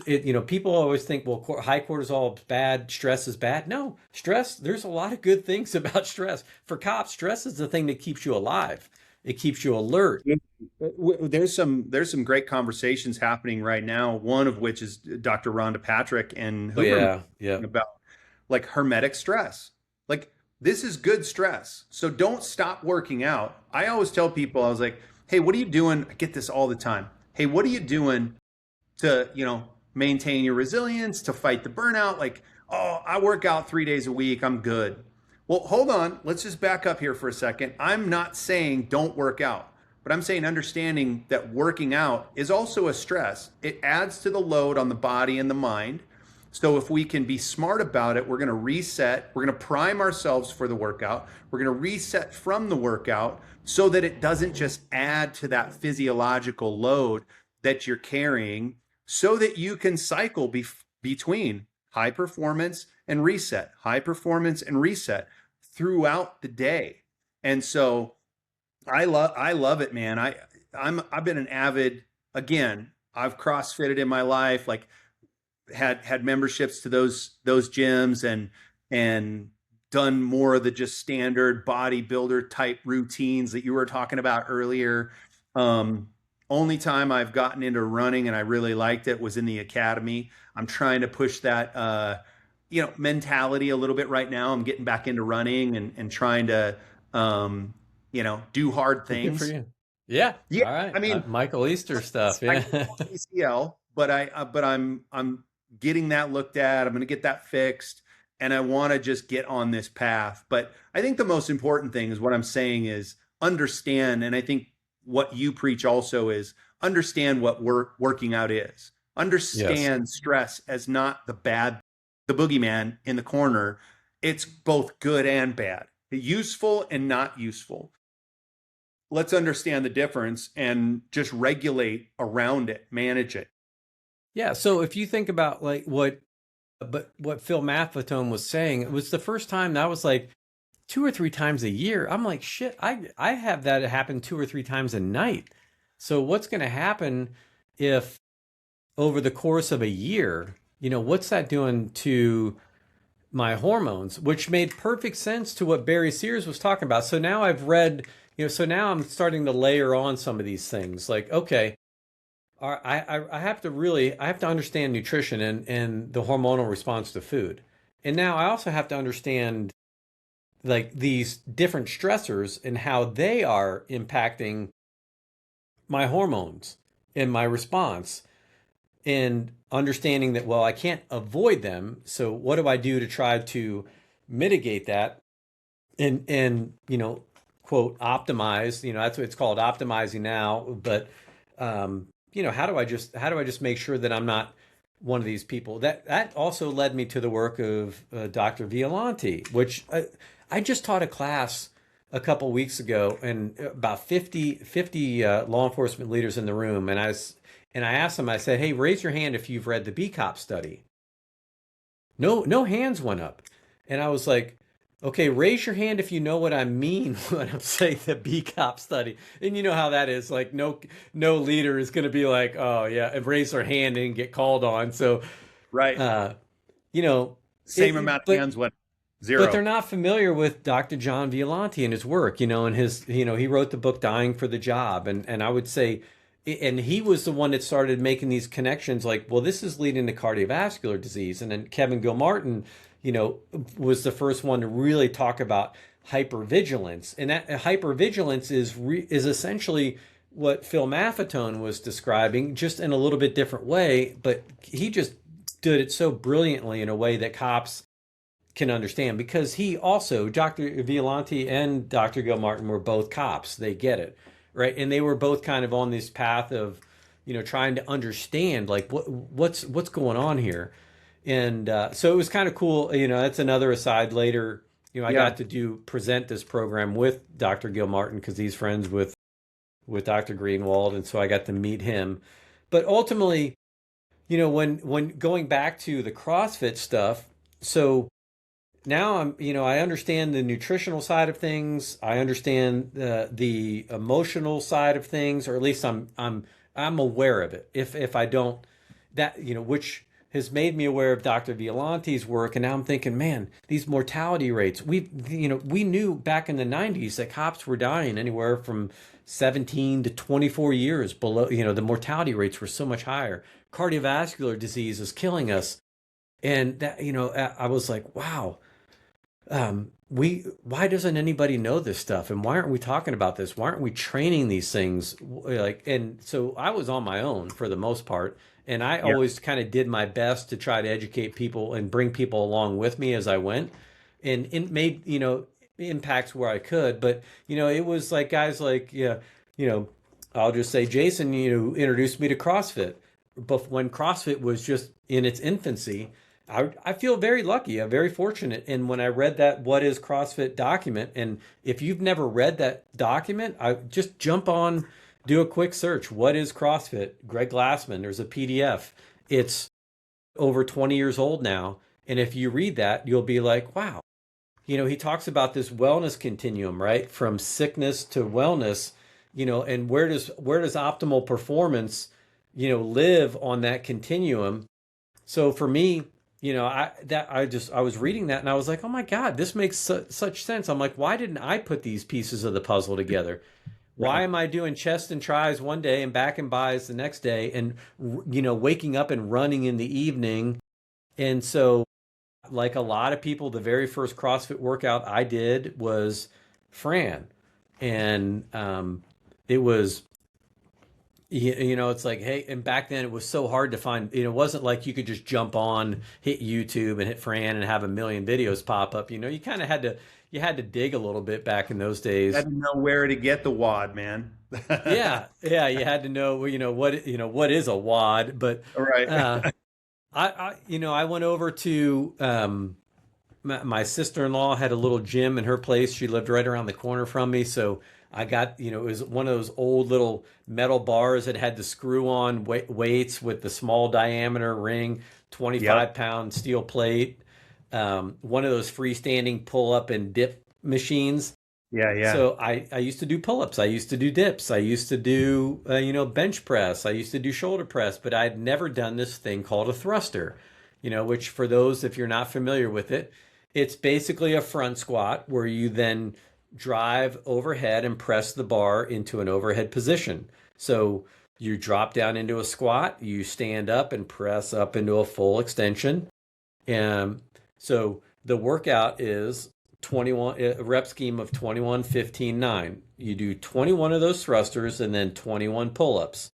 is, people always think, well, high cortisol is bad, stress is bad. No, stress, there's a lot of good things about stress. For cops, stress is the thing that keeps you alive. It keeps you alert. There's some great conversations happening right now. One of which is Dr. Rhonda Patrick and Oh Hoover yeah, yeah. about like hermetic stress. Like this is good stress. So don't stop working out. I always tell people, I was like, hey, what are you doing? I get this all the time. Hey, what are you doing to, maintain your resilience, to fight the burnout? Like, oh, I work out 3 days a week. I'm good. Well, hold on. Let's just back up here for a second. I'm not saying don't work out, but I'm saying understanding that working out is also a stress. It adds to the load on the body and the mind. So if we can be smart about it, we're going to reset, we're going to prime ourselves for the workout. We're going to reset from the workout so that it doesn't just add to that physiological load that you're carrying, so that you can cycle between high performance and reset, high performance and reset throughout the day. And so I love it, man. I've been an avid, again, I've CrossFitted in my life, like had memberships to those gyms, and done more of the just standard bodybuilder type routines that you were talking about earlier. Um, Only time I've gotten into running and I really liked it was in the academy. I'm trying to push that mentality a little bit right now. I'm getting back into running and trying to do hard Well, good for things. you. Yeah. Yeah, All right. I mean, Michael Easter stuff. I Yeah. got a ACL, but I'm getting that looked at. I'm going to get that fixed, and I want to just get on this path. But I think the most important thing is what I'm saying is understand, and I think what you preach also is understand what working out is. Yes. Understand stress as not the boogeyman in the corner. It's both good and bad, useful and not useful. Let's understand the difference and just regulate around it, manage it. Yeah. So if you think about like what Phil Maffetone was saying, it was the first time that was like 2 or 3 times a year. I'm like, shit, I have that happen 2 or 3 times a night. So what's going to happen if over the course of a year, what's that doing to my hormones, which made perfect sense to what Barry Sears was talking about. So now I've read, so now I'm starting to layer on some of these things. Like, okay, I have to I have to understand nutrition and the hormonal response to food. And now I also have to understand like these different stressors and how they are impacting my hormones and my response, and understanding that, well, I can't avoid them. So what do I do to try to mitigate that and quote optimize, that's what it's called, optimizing now. But how do I just make sure that I'm not one of these people? That also led me to the work of Dr. Violanti, which I just taught a class a couple weeks ago, and about 50 law enforcement leaders in the room, and I asked them, I said, hey, raise your hand if you've read the B Cop study. No hands went up. And I was like, okay, raise your hand if you know what I mean when I'm saying the B Cop study. And you know how that is. Like no leader is going to be like, oh yeah, and raise their hand and get called on. So, Right. uh, you know, Same amount of but hands went they're zero. not familiar with Dr. John Violanti and his work, and he wrote the book Dying for the Job. And I would say, and he was the one that started making these connections like, well, this is leading to cardiovascular disease. And then Kevin Gilmartin, was the first one to really talk about hypervigilance. And that hypervigilance is essentially what Phil Maffetone was describing, just in a little bit different way. But he just did it so brilliantly in a way that cops can understand, because he also, Dr. Violanti and Dr. Gilmartin were both cops. They get it, right? And they were both kind of on this path of, trying to understand like what's going on here. And so it was kind of cool. That's another aside later. I Yeah. got to present this program with Dr. Gilmartin because he's friends with Dr. Greenwald, and so I got to meet him. But ultimately, when going back to the CrossFit stuff, so now I understand the nutritional side of things. I understand the emotional side of things, or at least I'm aware of it. If I don't, that which has made me aware of Dr. Violanti's work, and now I'm thinking, man, these mortality rates. We knew back in the '90s that cops were dying anywhere from 17 to 24 years below. The mortality rates were so much higher. Cardiovascular disease is killing us, and that I was like, wow, we why doesn't anybody know this stuff, and why aren't we talking about this? Why aren't we training these things? Like, and so I was on my own for the most part, and I Yeah. always kind of did my best to try to educate people and bring people along with me as I went, and it made impacts where I could. But it was like guys like, yeah, I'll just say Jason, introduced me to CrossFit, but when CrossFit was just in its infancy. I feel very lucky. I'm very fortunate. And when I read that What is CrossFit document, and if you've never read that document, I just jump on, do a quick search. What is CrossFit? Greg Glassman, there's a PDF. It's over 20 years old now. And if you read that, you'll be like, wow. He talks about this wellness continuum, right? From sickness to wellness, and where does optimal performance, live on that continuum? So for me, I was reading that and I was like, oh my God, this makes such sense. I'm like, why didn't I put these pieces of the puzzle together? Why Right. am I doing chest and tris one day and back and bis the next day, and waking up and running in the evening? And so, like a lot of people, the very first CrossFit workout I did was Fran, and it was it's like, hey, and back then it was so hard to find, it wasn't like you could just jump on, hit YouTube and hit Fran and have a million videos pop up. You kind of you had to dig a little bit back in those I days. had to know where to get the wad, man. Yeah, yeah, you had to know, what is a wad, but Right. uh, I went over to my sister-in-law had a little gym in her place. She lived right around the corner from me, so I got, it was one of those old little metal bars that had the screw-on weights with the small diameter ring, Yep. 25-pound steel plate, one of those freestanding pull-up and dip machines. Yeah, yeah. So I used to do pull-ups. I used to do dips. I used to do, bench press. I used to do shoulder press, but I'd never done this thing called a thruster, which for those, if you're not familiar with it, it's basically a front squat where you then drive overhead and press the bar into an overhead position. So you drop down into a squat, you stand up and press up into a full extension. And so the workout is 21, a rep scheme of 21, 15, 9. You do 21 of those thrusters and then 21 pull-ups.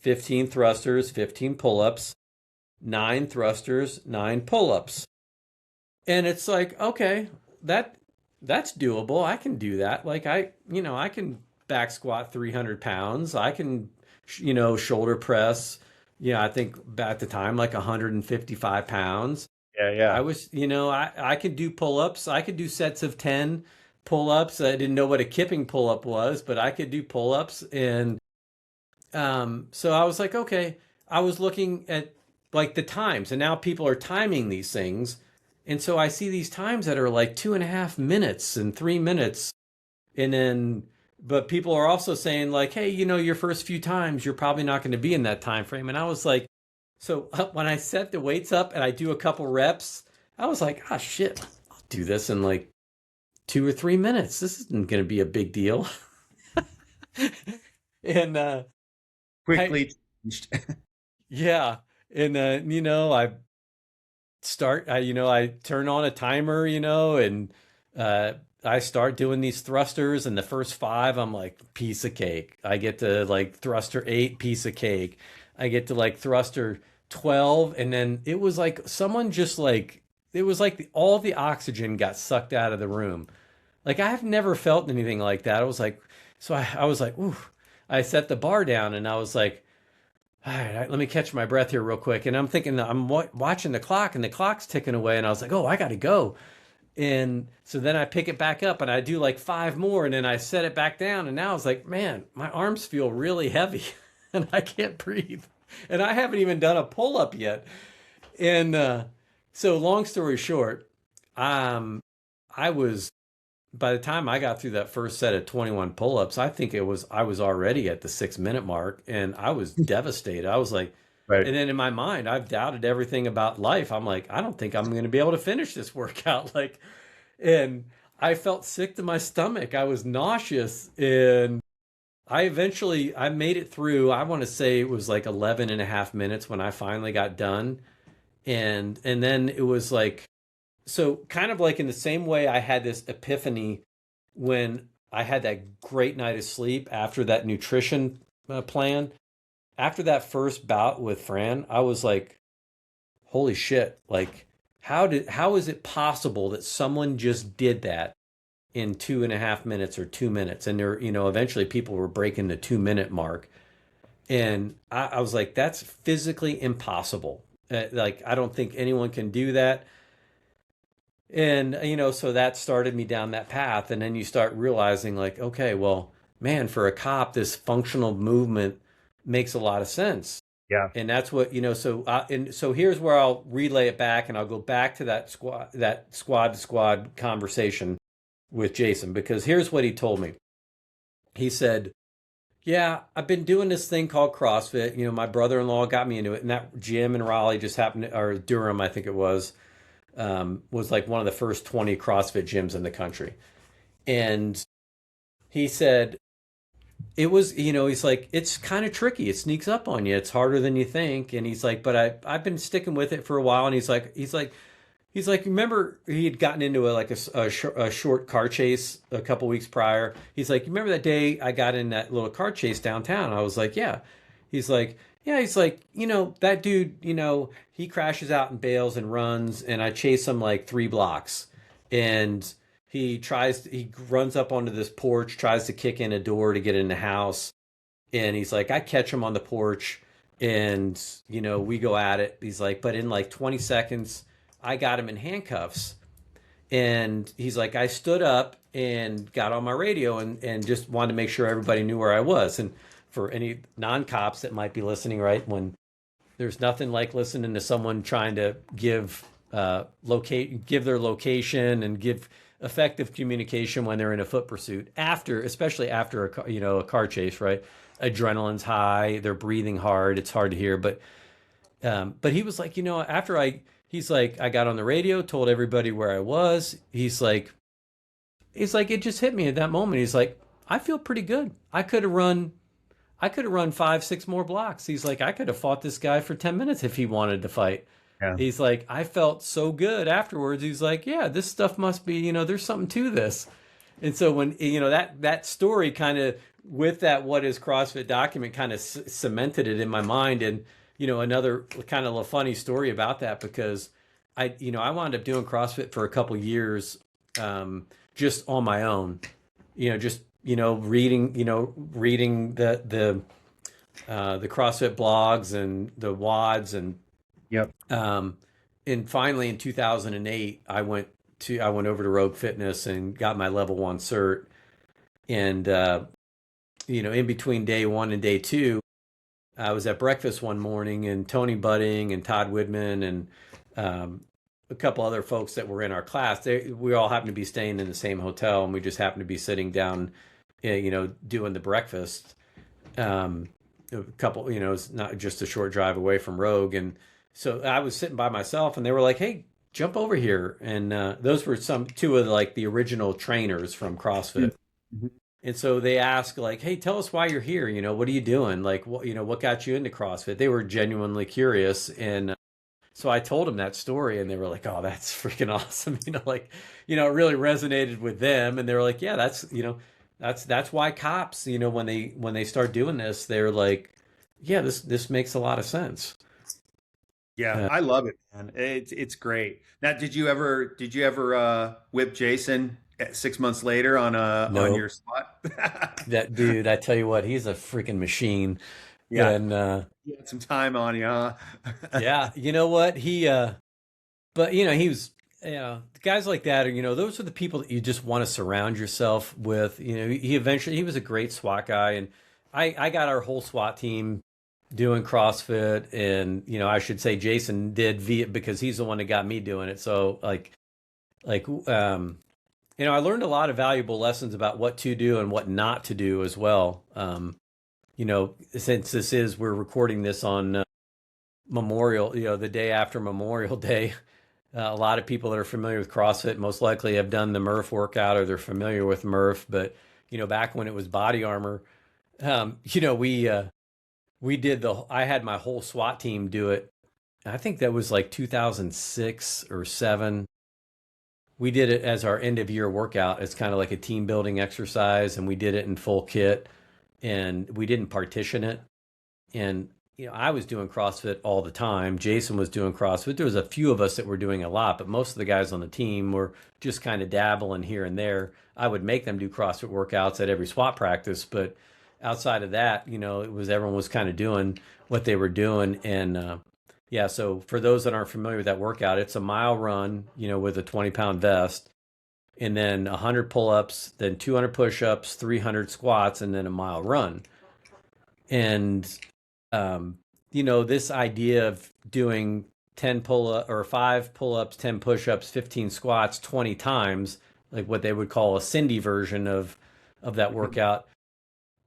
15 thrusters, 15 pull-ups, 9 thrusters, 9 pull-ups. And it's like, okay, that that's doable. I can do that. Like I can back squat 300 pounds. I can, shoulder press, I think at the time like 155 pounds. Yeah, I yeah. was, I could do pull-ups. I could do sets of 10 pull-ups. I didn't know what a kipping pull-up was, but I could do pull-ups. And so I was like, okay, I was looking at like the times, and now people are timing these things. And so I see these times that are like 2.5 minutes and 3 minutes. And then, but people are also saying like, hey, your first few times, you're probably not going to be in that time frame. And I was like, so when I set the weights up and I do a couple reps, I was like, ah, shit, I'll do this in like 2 or 3 minutes. This isn't going to be a big deal. And I, Quickly changed. yeah, and I I turn on a timer, and uh, I start doing these thrusters, and the first five, I'm like, piece of cake. I get to like thruster 8, piece of cake. I get to like thruster 12, and then it was like someone just like, it was like all the oxygen got sucked out of the room. Like I've never felt anything like that. I was like, so I was like, ooh. I set the bar down, and I was like, all right, let me catch my breath here real quick. And I'm thinking, I'm watching the clock, and the clock's ticking away. And I was like, oh, I got to go. And so then I pick it back up and I do like five more, and then I set it back down. And now I was like, man, my arms feel really heavy and I can't breathe. And I haven't even done a pull up yet. And so, long story short, um, I was, by the time I got through that first set of 21 pull ups, I was already at the 6 minute mark, and I was devastated. I was like, Right. and then in my mind, I've doubted everything about life. I'm like, I don't think I'm going to be able to finish this workout. Like, and I felt sick to my stomach. I was nauseous, and I made it through. I want to say it was like 11 and a half minutes when I finally got done. And then it was like, so kind of like in the same way I had this epiphany when I had that great night of sleep after that nutrition plan. After that first bout with Fran, I was like, holy shit, like how is it possible that someone just did that in 2.5 minutes or 2 minutes? And there, eventually people were breaking the 2 minute mark. And I was like, that's physically impossible. Like, I don't think anyone can do that. And, so that started me down that path. And then you start realizing, like, okay, well, man, for a cop, this functional movement makes a lot of sense. Yeah. And that's what, and so here's where I'll relay it back, and I'll go back to that squad to squad conversation with Jason, because here's what he told me. He said, yeah, I've been doing this thing called CrossFit. My brother-in-law got me into it, and that gym in Raleigh just happened, or Durham, I think it was like one of the first 20 CrossFit gyms in the country. And he said, it was, he's like, it's kind of tricky. It sneaks up on you. It's harder than you think. And he's like, but I've been sticking with it for a while. And he's like, remember he had gotten into a short car chase a couple weeks prior. He's like, you remember that day I got in that little car chase downtown? I was like, yeah. He's like, yeah. He's like, that dude, he crashes out and bails and runs, and I chase him like 3 blocks, and he runs up onto this porch, tries to kick in a door to get in the house, and he's like, I catch him on the porch, and we go at it. He's like, but in like 20 seconds I got him in handcuffs. And he's like, I stood up and got on my radio and just wanted to make sure everybody knew where I was. And for any non-cops that might be listening, right, when there's nothing like listening to someone trying to give their location and give effective communication when they're in a foot pursuit, especially after a car chase, right? Adrenaline's high, they're breathing hard, it's hard to hear. But he was like, he's like, I got on the radio, told everybody where I was. He's like, it just hit me at that moment. He's like, I feel pretty good. I could have run 5, 6 more blocks. He's like, I could have fought this guy for 10 minutes if he wanted to fight. Yeah. He's like, I felt so good afterwards. He's like, yeah, this stuff must be, there's something to this. And so when, that story kind of, with that What is CrossFit document, kind of cemented it in my mind. And, another kind of a funny story about that, because I wound up doing CrossFit for a couple years, just on my own, just, reading the CrossFit blogs and the WODs, and Yep. and finally in 2008 I went over to Rogue Fitness and got my level 1 cert. And in between day 1 and day 2, I was at breakfast one morning, and Tony Budding and Todd Widman and a couple other folks that were in our class, we all happened to be staying in the same hotel, and we just happened to be sitting down, doing the breakfast. A couple, it's not just a short drive away from Rogue. And so I was sitting by myself, and they were like, hey, jump over here. And those were two of the original trainers from CrossFit. Mm-hmm. And so they asked, like, hey, tell us why you're here. What are you doing? Like, what got you into CrossFit? They were genuinely curious. And so I told them that story, and they were like, oh, that's freaking awesome. It really resonated with them. And they were like, yeah, that's why cops, when they start doing this, they're like, yeah, this makes a lot of sense. Yeah, I love it, man. It's great. Now, did you ever whip Jason 6 months later on your Nope. spot? That dude, I tell you what, he's a freaking machine. Yeah, And you had some time on you, huh? yeah, you know what? But he was, guys like that are, those are the people that you just want to surround yourself with. He was a great SWAT guy, and I got our whole SWAT team doing CrossFit. And, I should say Jason did via, because he's the one that got me doing it. So I learned a lot of valuable lessons about what to do and what not to do as well. Since we're recording this on Memorial, the day after Memorial Day. A lot of people that are familiar with CrossFit most likely have done the Murph workout, or they're familiar with Murph. But back when it was body armor, I had my whole SWAT team do it. I think that was like 2006 or 7. We did it as our end of year workout. It's kind of like a team building exercise, and we did it in full kit, and we didn't partition it. And I was doing CrossFit all the time. Jason was doing CrossFit. There was a few of us that were doing a lot, but most of the guys on the team were just kind of dabbling here and there. I would make them do CrossFit workouts at every SWAT practice, but outside of that, everyone was kind of doing what they were doing. And Yeah, so for those that aren't familiar with that workout, it's a mile run, with a 20-pound vest, and then 100 pull-ups, then 200 push-ups, 300 squats, and then a mile run. And um, this idea of doing 10 pull-up or 5 pull-ups, 10 push-ups, 15 squats 20 times, like what they would call a Cindy version of that workout,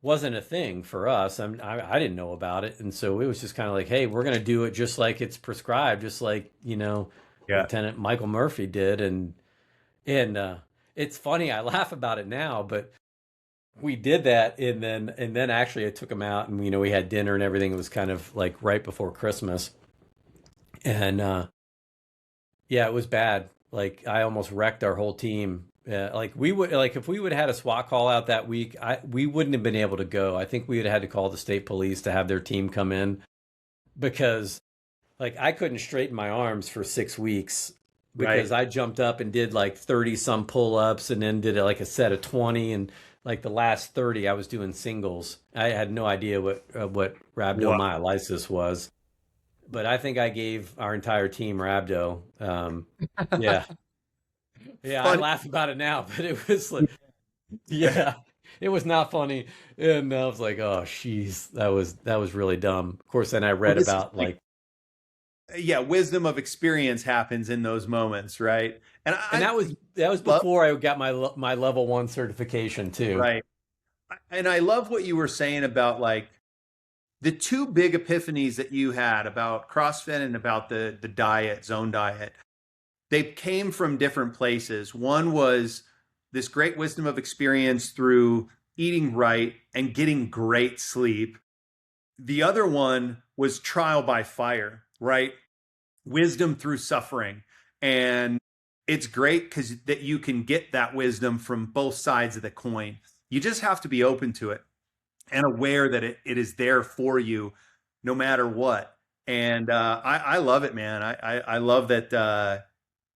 wasn't a thing for us. I didn't know about it. And so it was just kind of like, hey, we're going to do it just like it's prescribed, just like, Yeah. Lieutenant Michael Murphy did. And it's funny, I laugh about it now, but we did that. And then actually I took him out and, we had dinner and everything. It was kind of like right before Christmas. And yeah, it was bad. Like I almost wrecked our whole team. Like we would, like if we would have had a SWAT call out that week, we wouldn't have been able to go. I think we would have had to call the state police to have their team come in because like I couldn't straighten my arms for 6 weeks Right. because I jumped up and did like 30 some pull ups and then did like a set of 20, and like the last 30 I was doing singles. I had no idea what Wow. rhabdomyolysis was, but I think I gave our entire team rhabdo. Yeah. Yeah, I Funny. laugh about it now, but it was like, yeah, it was not funny. And I was like, oh, jeez, that was really dumb. Of course, then I Well, read this is about like, like, yeah, wisdom of experience happens in those moments, right? And and I that was love, before I got my level one certification too. right. And I love what you were saying about like the two big epiphanies that you had about CrossFit and about the diet, zone diet. They came from different places. One was this great wisdom of experience through eating right and getting great sleep. The other one was trial by fire, right? Wisdom through suffering. And it's great because that you can get that wisdom from both sides of the coin. You just have to be open to it and aware that it is there for you no matter what. And I love it, man. I love that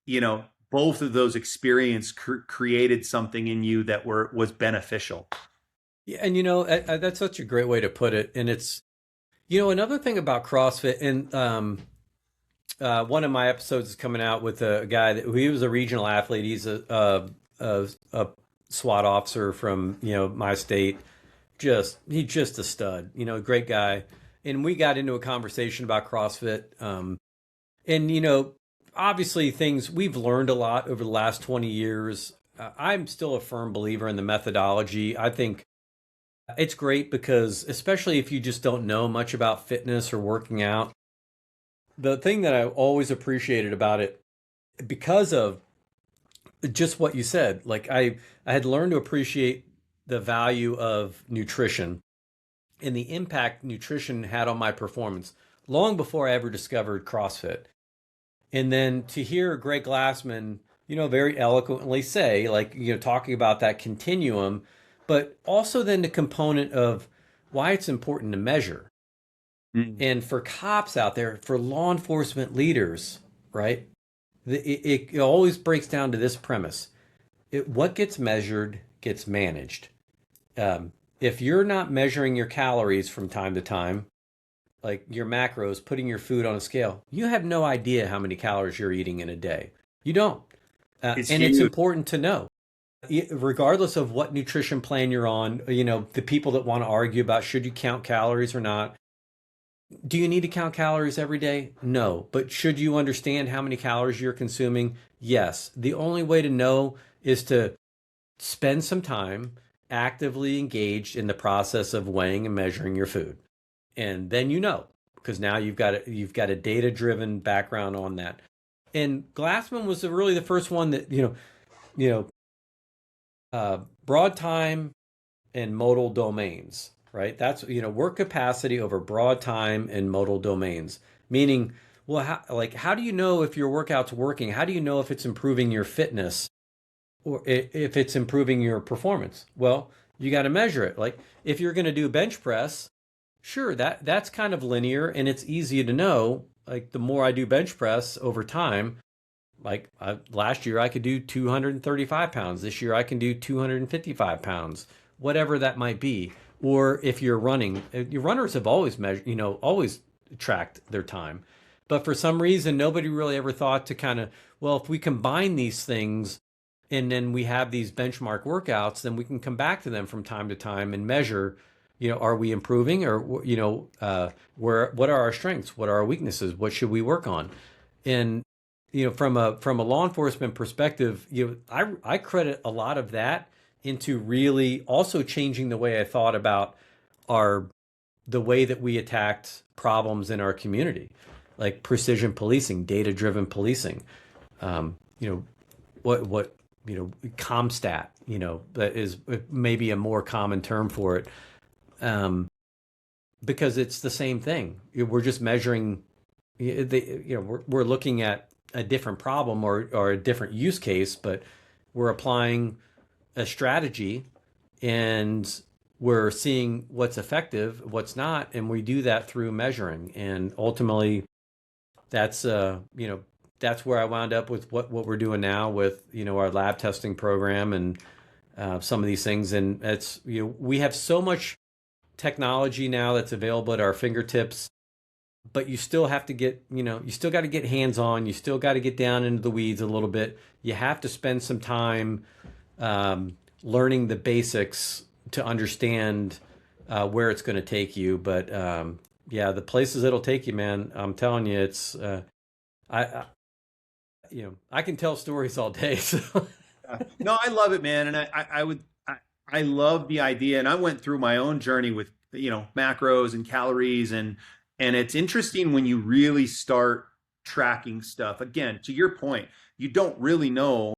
you know, both of those experiences created something in you that was beneficial. Yeah, and that's such a great way to put it. And it's another thing about CrossFit, and one of my episodes is coming out with a guy that he was a regional athlete. He's a SWAT officer from my state. He's just a stud. Great guy. And we got into a conversation about CrossFit. And obviously things we've learned a lot over the last 20 years. I'm still a firm believer in the methodology. I think it's great because, especially if you just don't know much about fitness or working out, the thing that I always appreciated about it, because of just what you said, like I had learned to appreciate the value of nutrition and the impact nutrition had on my performance long before I ever discovered CrossFit. And then to hear Greg Glassman, very eloquently say, like, talking about that continuum, but also then the component of why it's important to measure. Mm. And for cops out there, for law enforcement leaders, right? It always breaks down to this premise: what gets measured gets managed. If you're not measuring your calories from time to time, like your macros, putting your food on a scale, you have no idea how many calories you're eating in a day. You don't. It's And it's huge. important to know, regardless of what nutrition plan you're on, the people that want to argue about should you count calories or not. Do you need to count calories every day? No. But should you understand how many calories you're consuming? Yes. The only way to know is to spend some time actively engaged in the process of weighing and measuring your food. And then because now you've got a data-driven background on that. And Glassman was really the first one that, you know, broad time and modal domains, right? That's, work capacity over broad time and modal domains. Meaning, well, how do you know if your workout's working? How do you know if it's improving your fitness or if it's improving your performance? Well, you got to measure it. Like if you're going to do bench press, sure, that's kind of linear and it's easy to know. Like the more I do bench press over time, like last year I could do 235 pounds. This year I can do 255 pounds, whatever that might be. Or if you're running, your runners have always measured, always tracked their time. But for some reason, nobody really ever thought to kind of, well, if we combine these things and then we have these benchmark workouts, then we can come back to them from time to time and measure, are we improving, or, what are our strengths? What are our weaknesses? What should we work on? And, from a law enforcement perspective, I credit a lot of that into really also changing the way I thought about our the way that we attacked problems in our community, like precision policing, data driven policing. Um, you know, what ComStat. That is maybe a more common term for it, um, because it's the same thing. We're just measuring. We're looking at a different problem or a different use case, but we're applying a strategy, and we're seeing what's effective, what's not, and we do that through measuring. And ultimately, that's that's where I wound up with what we're doing now with our lab testing program and some of these things. And it's we have so much technology now that's available at our fingertips, but you still have to get you still got to get hands on. You still got to get down into the weeds a little bit. You have to spend some time learning the basics to understand where it's going to take you. But yeah, the places it'll take you, man, I'm telling you, it's I I can tell stories all day. So No, I love it, man. And I love the idea. And I went through my own journey with, macros and calories and it's interesting when you really start tracking stuff. Again, to your point, you don't really know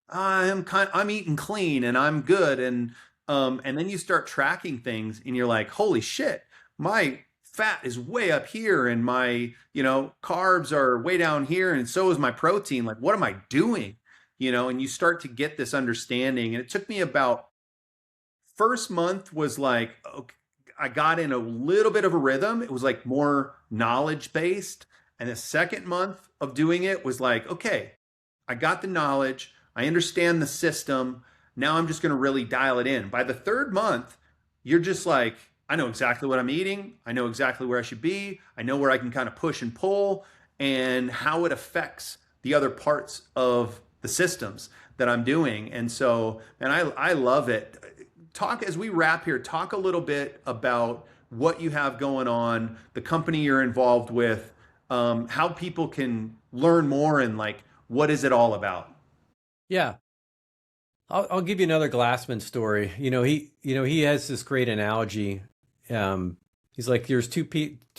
I'm eating clean and I'm good and then you start tracking things and you're like, holy shit, my fat is way up here and my, carbs are way down here and so is my protein. Like, what am I doing? And you start to get this understanding. And it took me about first month was like, okay, I got in a little bit of a rhythm. It was like more knowledge based. And the second month of doing it was like, okay, I got the knowledge. I understand the system. Now I'm just going to really dial it in. By the third month, you're just like, I know exactly what I'm eating. I know exactly where I should be. I know where I can kind of push and pull and how it affects the other parts of the systems that I'm doing. And so, and I love it. Talk as we wrap here, talk a little bit about what you have going on, the company you're involved with, how people can learn more and like, what is it all about? yeah, I'll give you another Glassman story. He has this great analogy. He's like, there's two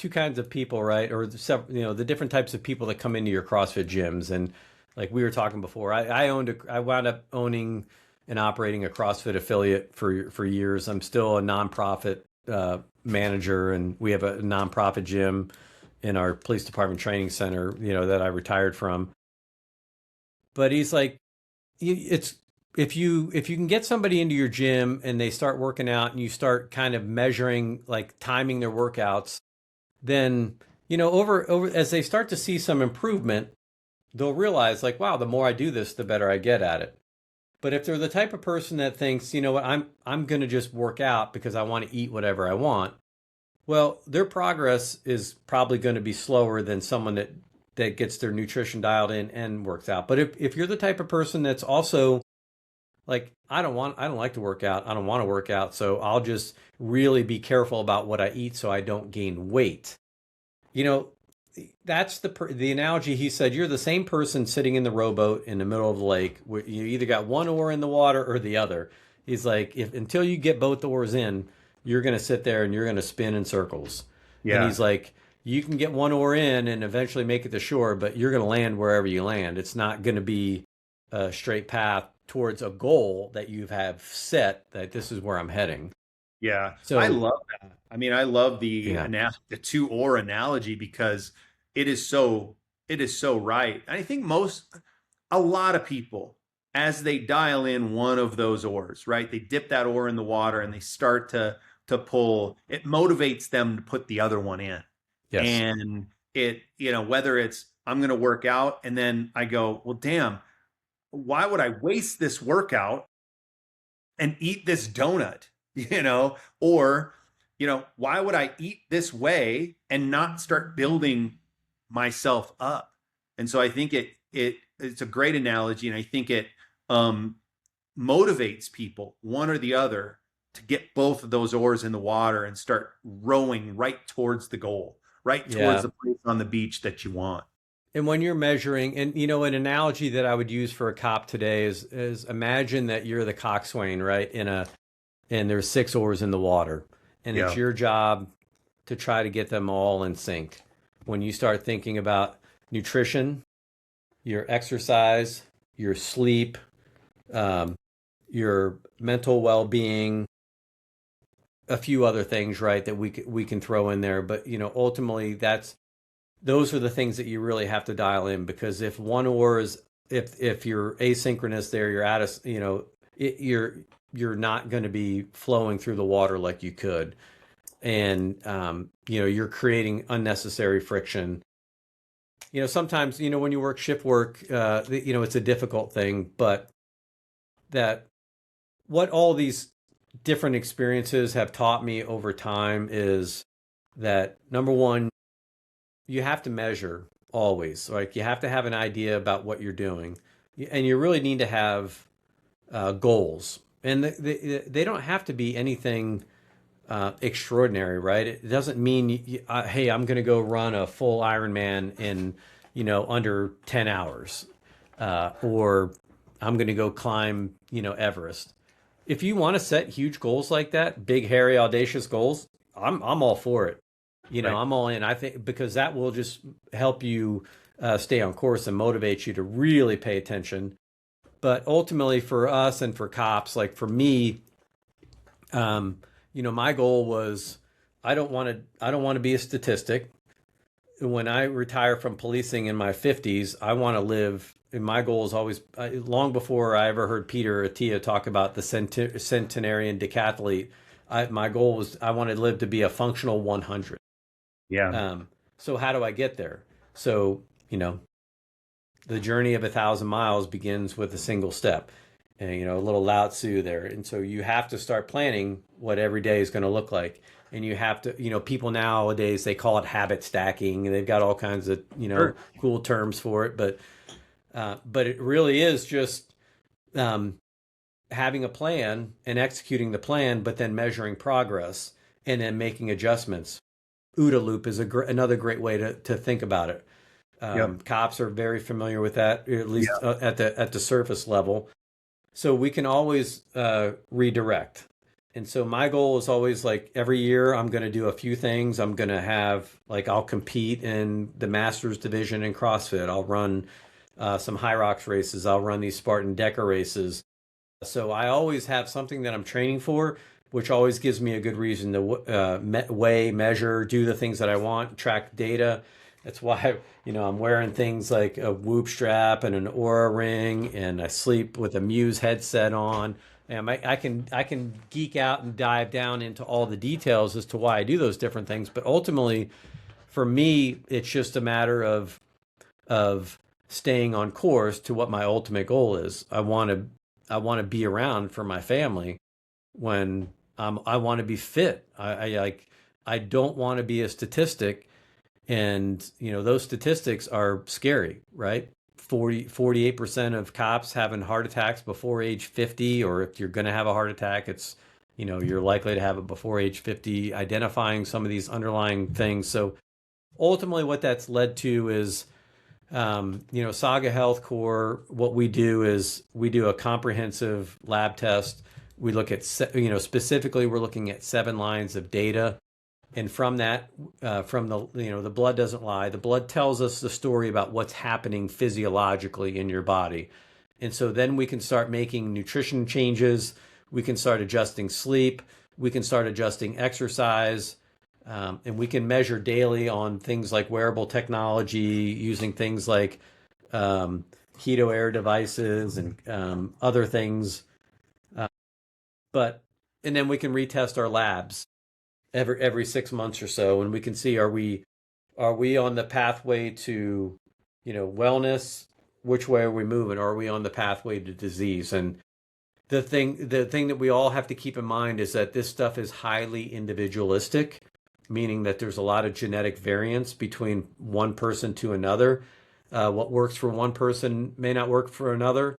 kinds of people, right? Or the different types of people that come into your CrossFit gyms. And like we were talking before, I wound up owning and operating a CrossFit affiliate for years. I'm still a nonprofit manager, and we have a nonprofit gym in our police department training center, that I retired from. But he's like, it's if you can get somebody into your gym and they start working out and you start kind of measuring, like timing their workouts, then over as they start to see some improvement, they'll realize like, wow, the more I do this, the better I get at it. But if they're the type of person that thinks, what, I'm going to just work out because I want to eat whatever I want, well, their progress is probably going to be slower than someone that gets their nutrition dialed in and works out. But if you're the type of person that's also like, I don't like to work out, I don't want to work out, so I'll just really be careful about what I eat so I don't gain weight. You know, that's the analogy. He said, you're the same person sitting in the rowboat in the middle of the lake. Where you either got one oar in the water or the other. He's like, if until you get both oars in, you're going to sit there and you're going to spin in circles. And Yeah. he's like, you can get one oar in and eventually make it to shore, but you're going to land wherever you land. It's not going to be a straight path towards a goal that you have set, that this is where I'm heading. Yeah, I So love that. I mean, I love yeah, the two oar analogy because it is so right. And I think a lot of people, as they dial in one of those oars, right? They dip that oar in the water and they start to pull. It motivates them to put the other one in. yes, And whether it's I'm going to work out and then I go, well, damn, why would I waste this workout and eat this donut, or, why would I eat this way and not start building myself up. And so I think it's a great analogy, and I think it um, motivates people, one or the other, to get both of those oars in the water and start rowing right towards the goal, right towards Yeah. the place on the beach that you want. And when you're measuring, and an analogy that I would use for a cop today is imagine that you're the coxswain, right? And there's six oars in the water, and it's Yeah. your job to try to get them all in sync. When you start thinking about nutrition, your exercise, your sleep, um, your mental well-being, a few other things, right, that we can throw in there. But ultimately, those are the things that you really have to dial in, because if one oar is if you're asynchronous there, you're out of you're not going to be flowing through the water like you could, and you're creating unnecessary friction. Sometimes when you work shift work, it's a difficult thing, but that what all these different experiences have taught me over time is that, number one, you have to measure always. Like, you have to have an idea about what you're doing, and you really need to have goals. And they don't have to be anything extraordinary, right? It doesn't mean, hey, I'm going to go run a full Ironman in under 10 hours, or I'm going to go climb Everest. If you want to set huge goals like that, big, hairy, audacious goals, I'm all for it. Right. I'm all in. I think because that will just help you stay on course and motivate you to really pay attention. But ultimately, for us and for cops, like for me, my goal was I don't want to be a statistic. When I retire from policing in my 50s, I want to live. And my goal is always, long before I ever heard Peter Attia talk about the centenarian decathlete, my goal was I wanted to live to be a functional 100. Yeah. So how do I get there? So, the journey of 1,000 miles begins with a single step, and, a little Lao Tzu there. And so you have to start planning what every day is going to look like. And you have to, people nowadays, they call it habit stacking, and they've got all kinds of, Sure. cool terms for it. But it really is just having a plan and executing the plan, but then measuring progress and then making adjustments. OODA loop is another great way to think about it. Yep. Cops are very familiar with that, at least Yeah. at the surface level. So we can always redirect. And so my goal is always, like, every year I'm going to do a few things. I'm going to have, like, I'll compete in the Masters division in CrossFit. I'll run some High Rocks races. I'll run these Spartan Decker races. So I always have something that I'm training for, which always gives me a good reason to weigh, measure, do the things that I want, track data. That's why, I'm wearing things like a Whoop strap and an Aura ring, and I sleep with a Muse headset on. And I can geek out and dive down into all the details as to why I do those different things. But ultimately, for me, it's just a matter of staying on course to what my ultimate goal is. I want to be around for my family when I want to be fit. I don't want to be a statistic, and those statistics are scary, right? 48% of cops having heart attacks before age 50, or if you're going to have a heart attack, it's you're likely to have it before age 50, identifying some of these underlying things. So ultimately what that's led to is Saga Health Core, what we do is we do a comprehensive lab test. We look at, specifically, we're looking at 7 lines of data. And from that, from the blood doesn't lie. The blood tells us the story about what's happening physiologically in your body. And so then we can start making nutrition changes. We can start adjusting sleep. We can start adjusting exercise. And we can measure daily on things like wearable technology, using things like Keto Air devices and other things. Uh, and then we can retest our labs every 6 months or so, and we can see, are we on the pathway to wellness? Which way are we moving? Are we on the pathway to disease? And the thing that we all have to keep in mind is that this stuff is highly individualistic. meaning that there's a lot of genetic variance between one person to another. What works for one person may not work for another.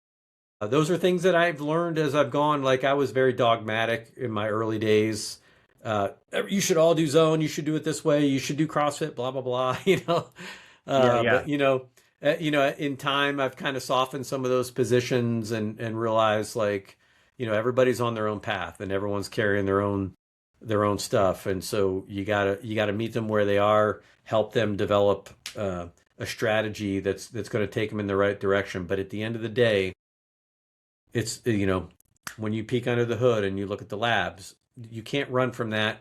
Those are things that I've learned as I've gone. Like I was very dogmatic in my early days. You should all do zone. You should do it this way. You should do CrossFit. Blah blah blah. Yeah, yeah. But in time, I've kind of softened some of those positions and realized like, everybody's on their own path and everyone's carrying their own stuff, and so you gotta meet them where they are, help them develop a strategy that's going to take them in the right direction. But at the end of the day, it's when you peek under the hood and you look at the labs, you can't run from that.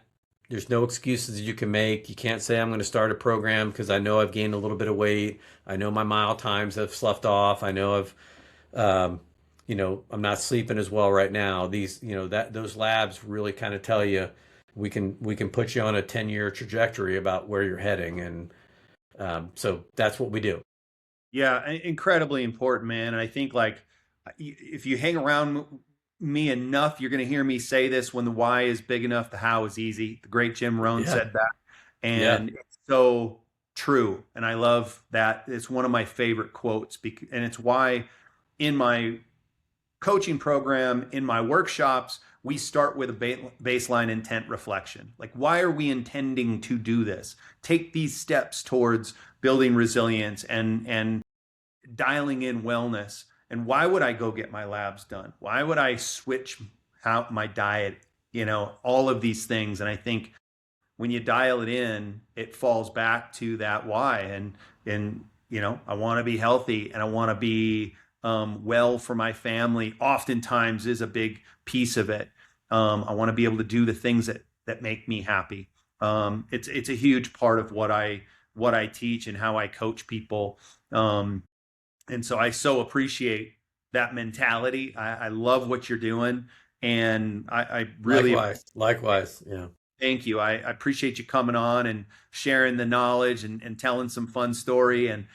There's no excuses you can make. You can't say I'm going to start a program because I know I've gained a little bit of weight. I know my mile times have sloughed off. I know um, I'm not sleeping as well right now. Those labs really kind of tell you we can put you on a 10-year trajectory about where you're heading, and so that's what we do. Yeah, incredibly important, man. And I think like if you hang around me enough, you're going to hear me say this: when the why is big enough, the how is easy. The great Jim Rohn Yeah, said that, yeah, and it's so true. And I love that. It's one of my favorite quotes, and it's why in my coaching program, in my workshops, we start with a baseline intent reflection. Like, why are we intending to do this? Take these steps towards building resilience and dialing in wellness. And why would I go get my labs done? Why would I switch out my diet? All of these things. And I think when you dial it in, it falls back to that why. And I want to be healthy and I want to be well for my family. Oftentimes is a big piece of it. I want to be able to do the things that make me happy. It's a huge part of what I teach and how I coach people. And so I so appreciate that mentality. I love what you're doing, and I really likewise, yeah. thank you. I appreciate you coming on and sharing the knowledge and telling some fun story and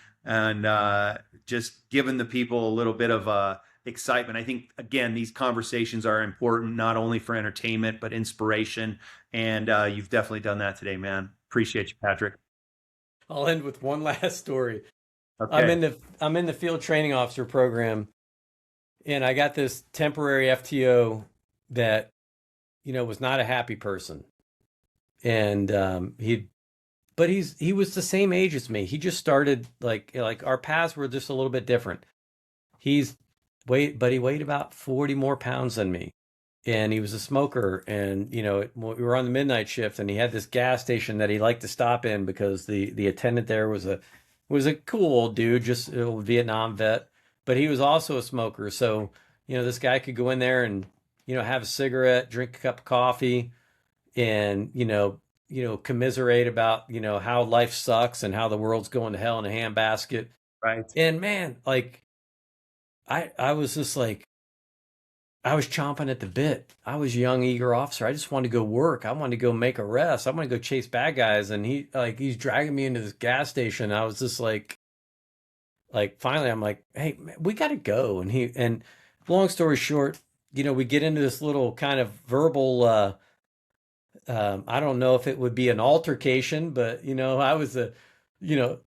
just giving the people a little bit of excitement. I think again these conversations are important not only for entertainment but inspiration, and you've definitely done that today, man. Appreciate you, Patrick. I'll end with one last story. I'm Okay. in the I'm in the field training officer program, and I got this temporary FTO that was not a happy person, and he was the same age as me. He just started like our paths were just a little bit different. He's but he weighed about 40 more pounds than me, and he was a smoker. And we were on the midnight shift, and he had this gas station that he liked to stop in because the attendant there was a cool old dude, just a Vietnam vet, but he was also a smoker. So, this guy could go in there and, have a cigarette, drink a cup of coffee, and, commiserate about, how life sucks and how the world's going to hell in a handbasket. Right. And man, like, I was just like, I was chomping at the bit. I was a young, eager officer. I just wanted to go work. I wanted to go make arrests. I want to go chase bad guys. And he's dragging me into this gas station. I was just like finally I'm like, hey, man, we got to go. And long story short, we get into this little kind of verbal, I don't know if it would be an altercation, but I was you know,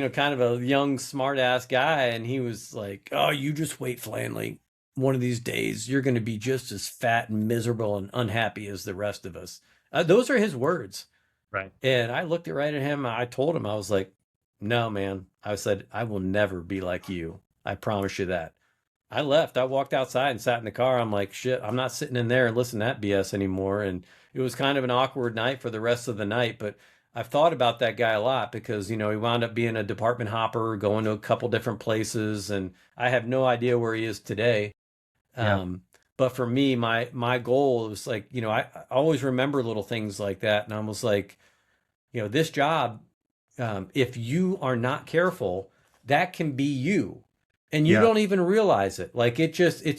kind of a young smart ass guy. And he was like, oh, you just wait, Flannelly. One of these days, you're going to be just as fat and miserable and unhappy as the rest of us. Those are his words. Right. And I looked it right at him. I told him, I was like, no, man. I said, I will never be like you. I promise you that. I left. I walked outside and sat in the car. I'm like, shit, I'm not sitting in there and listening to that BS anymore. And it was kind of an awkward night for the rest of the night. But I've thought about that guy a lot because, he wound up being a department hopper, going to a couple different places. And I have no idea where he is today. Yeah. But for me, my goal was like, I always remember little things like that. And I was like, this job, if you are not careful, that can be you. And you Yeah. don't even realize it. Like it's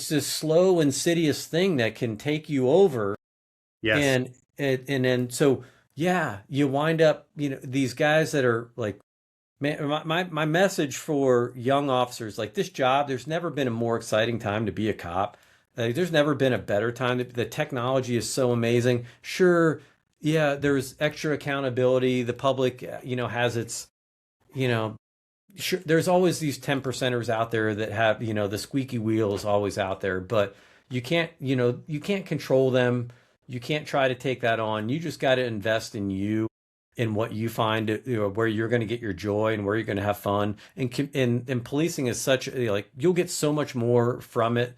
this slow, insidious thing that can take you over. Yes. And then, so yeah, you wind up, these guys that are like, man, my message for young officers, like this job, there's never been a more exciting time to be a cop. There's never been a better time. The technology is so amazing. Sure, Yeah, there's extra accountability. The public, has its, you know, sure, there's always these 10 percenters out there that have, the squeaky wheel is always out there, but you can't control them. You can't try to take that on. You just got to invest in you, in what you find, where you're going to get your joy and where you're going to have fun. And policing is such, like, you'll get so much more from it,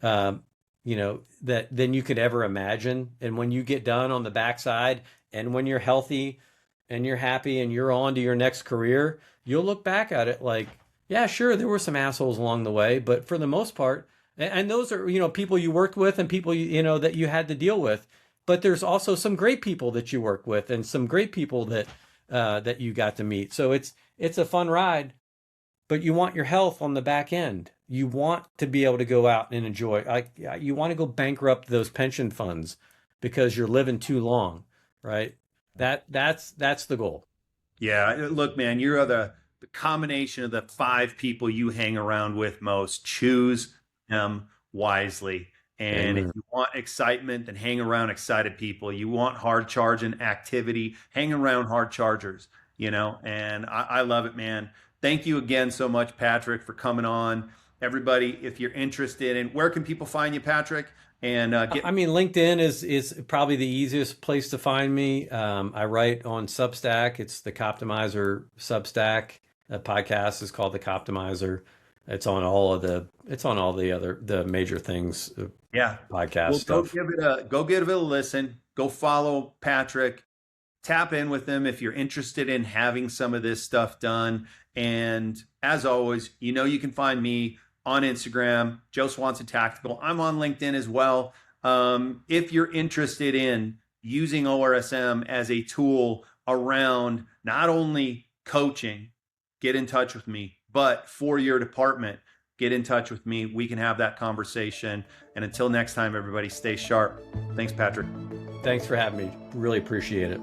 that than you could ever imagine. And when you get done on the backside, and when you're healthy and you're happy and you're on to your next career, you'll look back at it like, yeah, sure, there were some assholes along the way, but for the most part, and those are, people you worked with and people, that you had to deal with. But there's also some great people that you work with and some great people that you got to meet. So it's a fun ride, but you want your health on the back end. You want to be able to go out and enjoy. Like, you want to go bankrupt those pension funds because you're living too long, right? That's the goal. Yeah, look, man, you're the combination of the five people you hang around with most. Choose them wisely. And if Amen. you want excitement, then hang around excited people. You want hard charging activity, hang around hard chargers, and I love it, man. Thank you again so much, Patrick, for coming on. Everybody, if you're interested in where can people find you, Patrick? And get I mean, LinkedIn is probably the easiest place to find me. I write on Substack. It's the Coptimizer Substack. The podcast is called the Coptimizer. It's on all the major things, Yeah. podcast Well, go stuff. give it a go give it a listen. Go follow Patrick. Tap in with him if you're interested in having some of this stuff done. And as always, you can find me on Instagram, Joe Swanson Tactical. I'm on LinkedIn as well. If you're interested in using ORSM as a tool around not only coaching, get in touch with me, but for your department, get in touch with me. We can have that conversation. And until next time, everybody, stay sharp. Thanks, Patrick. Thanks for having me. Really appreciate it.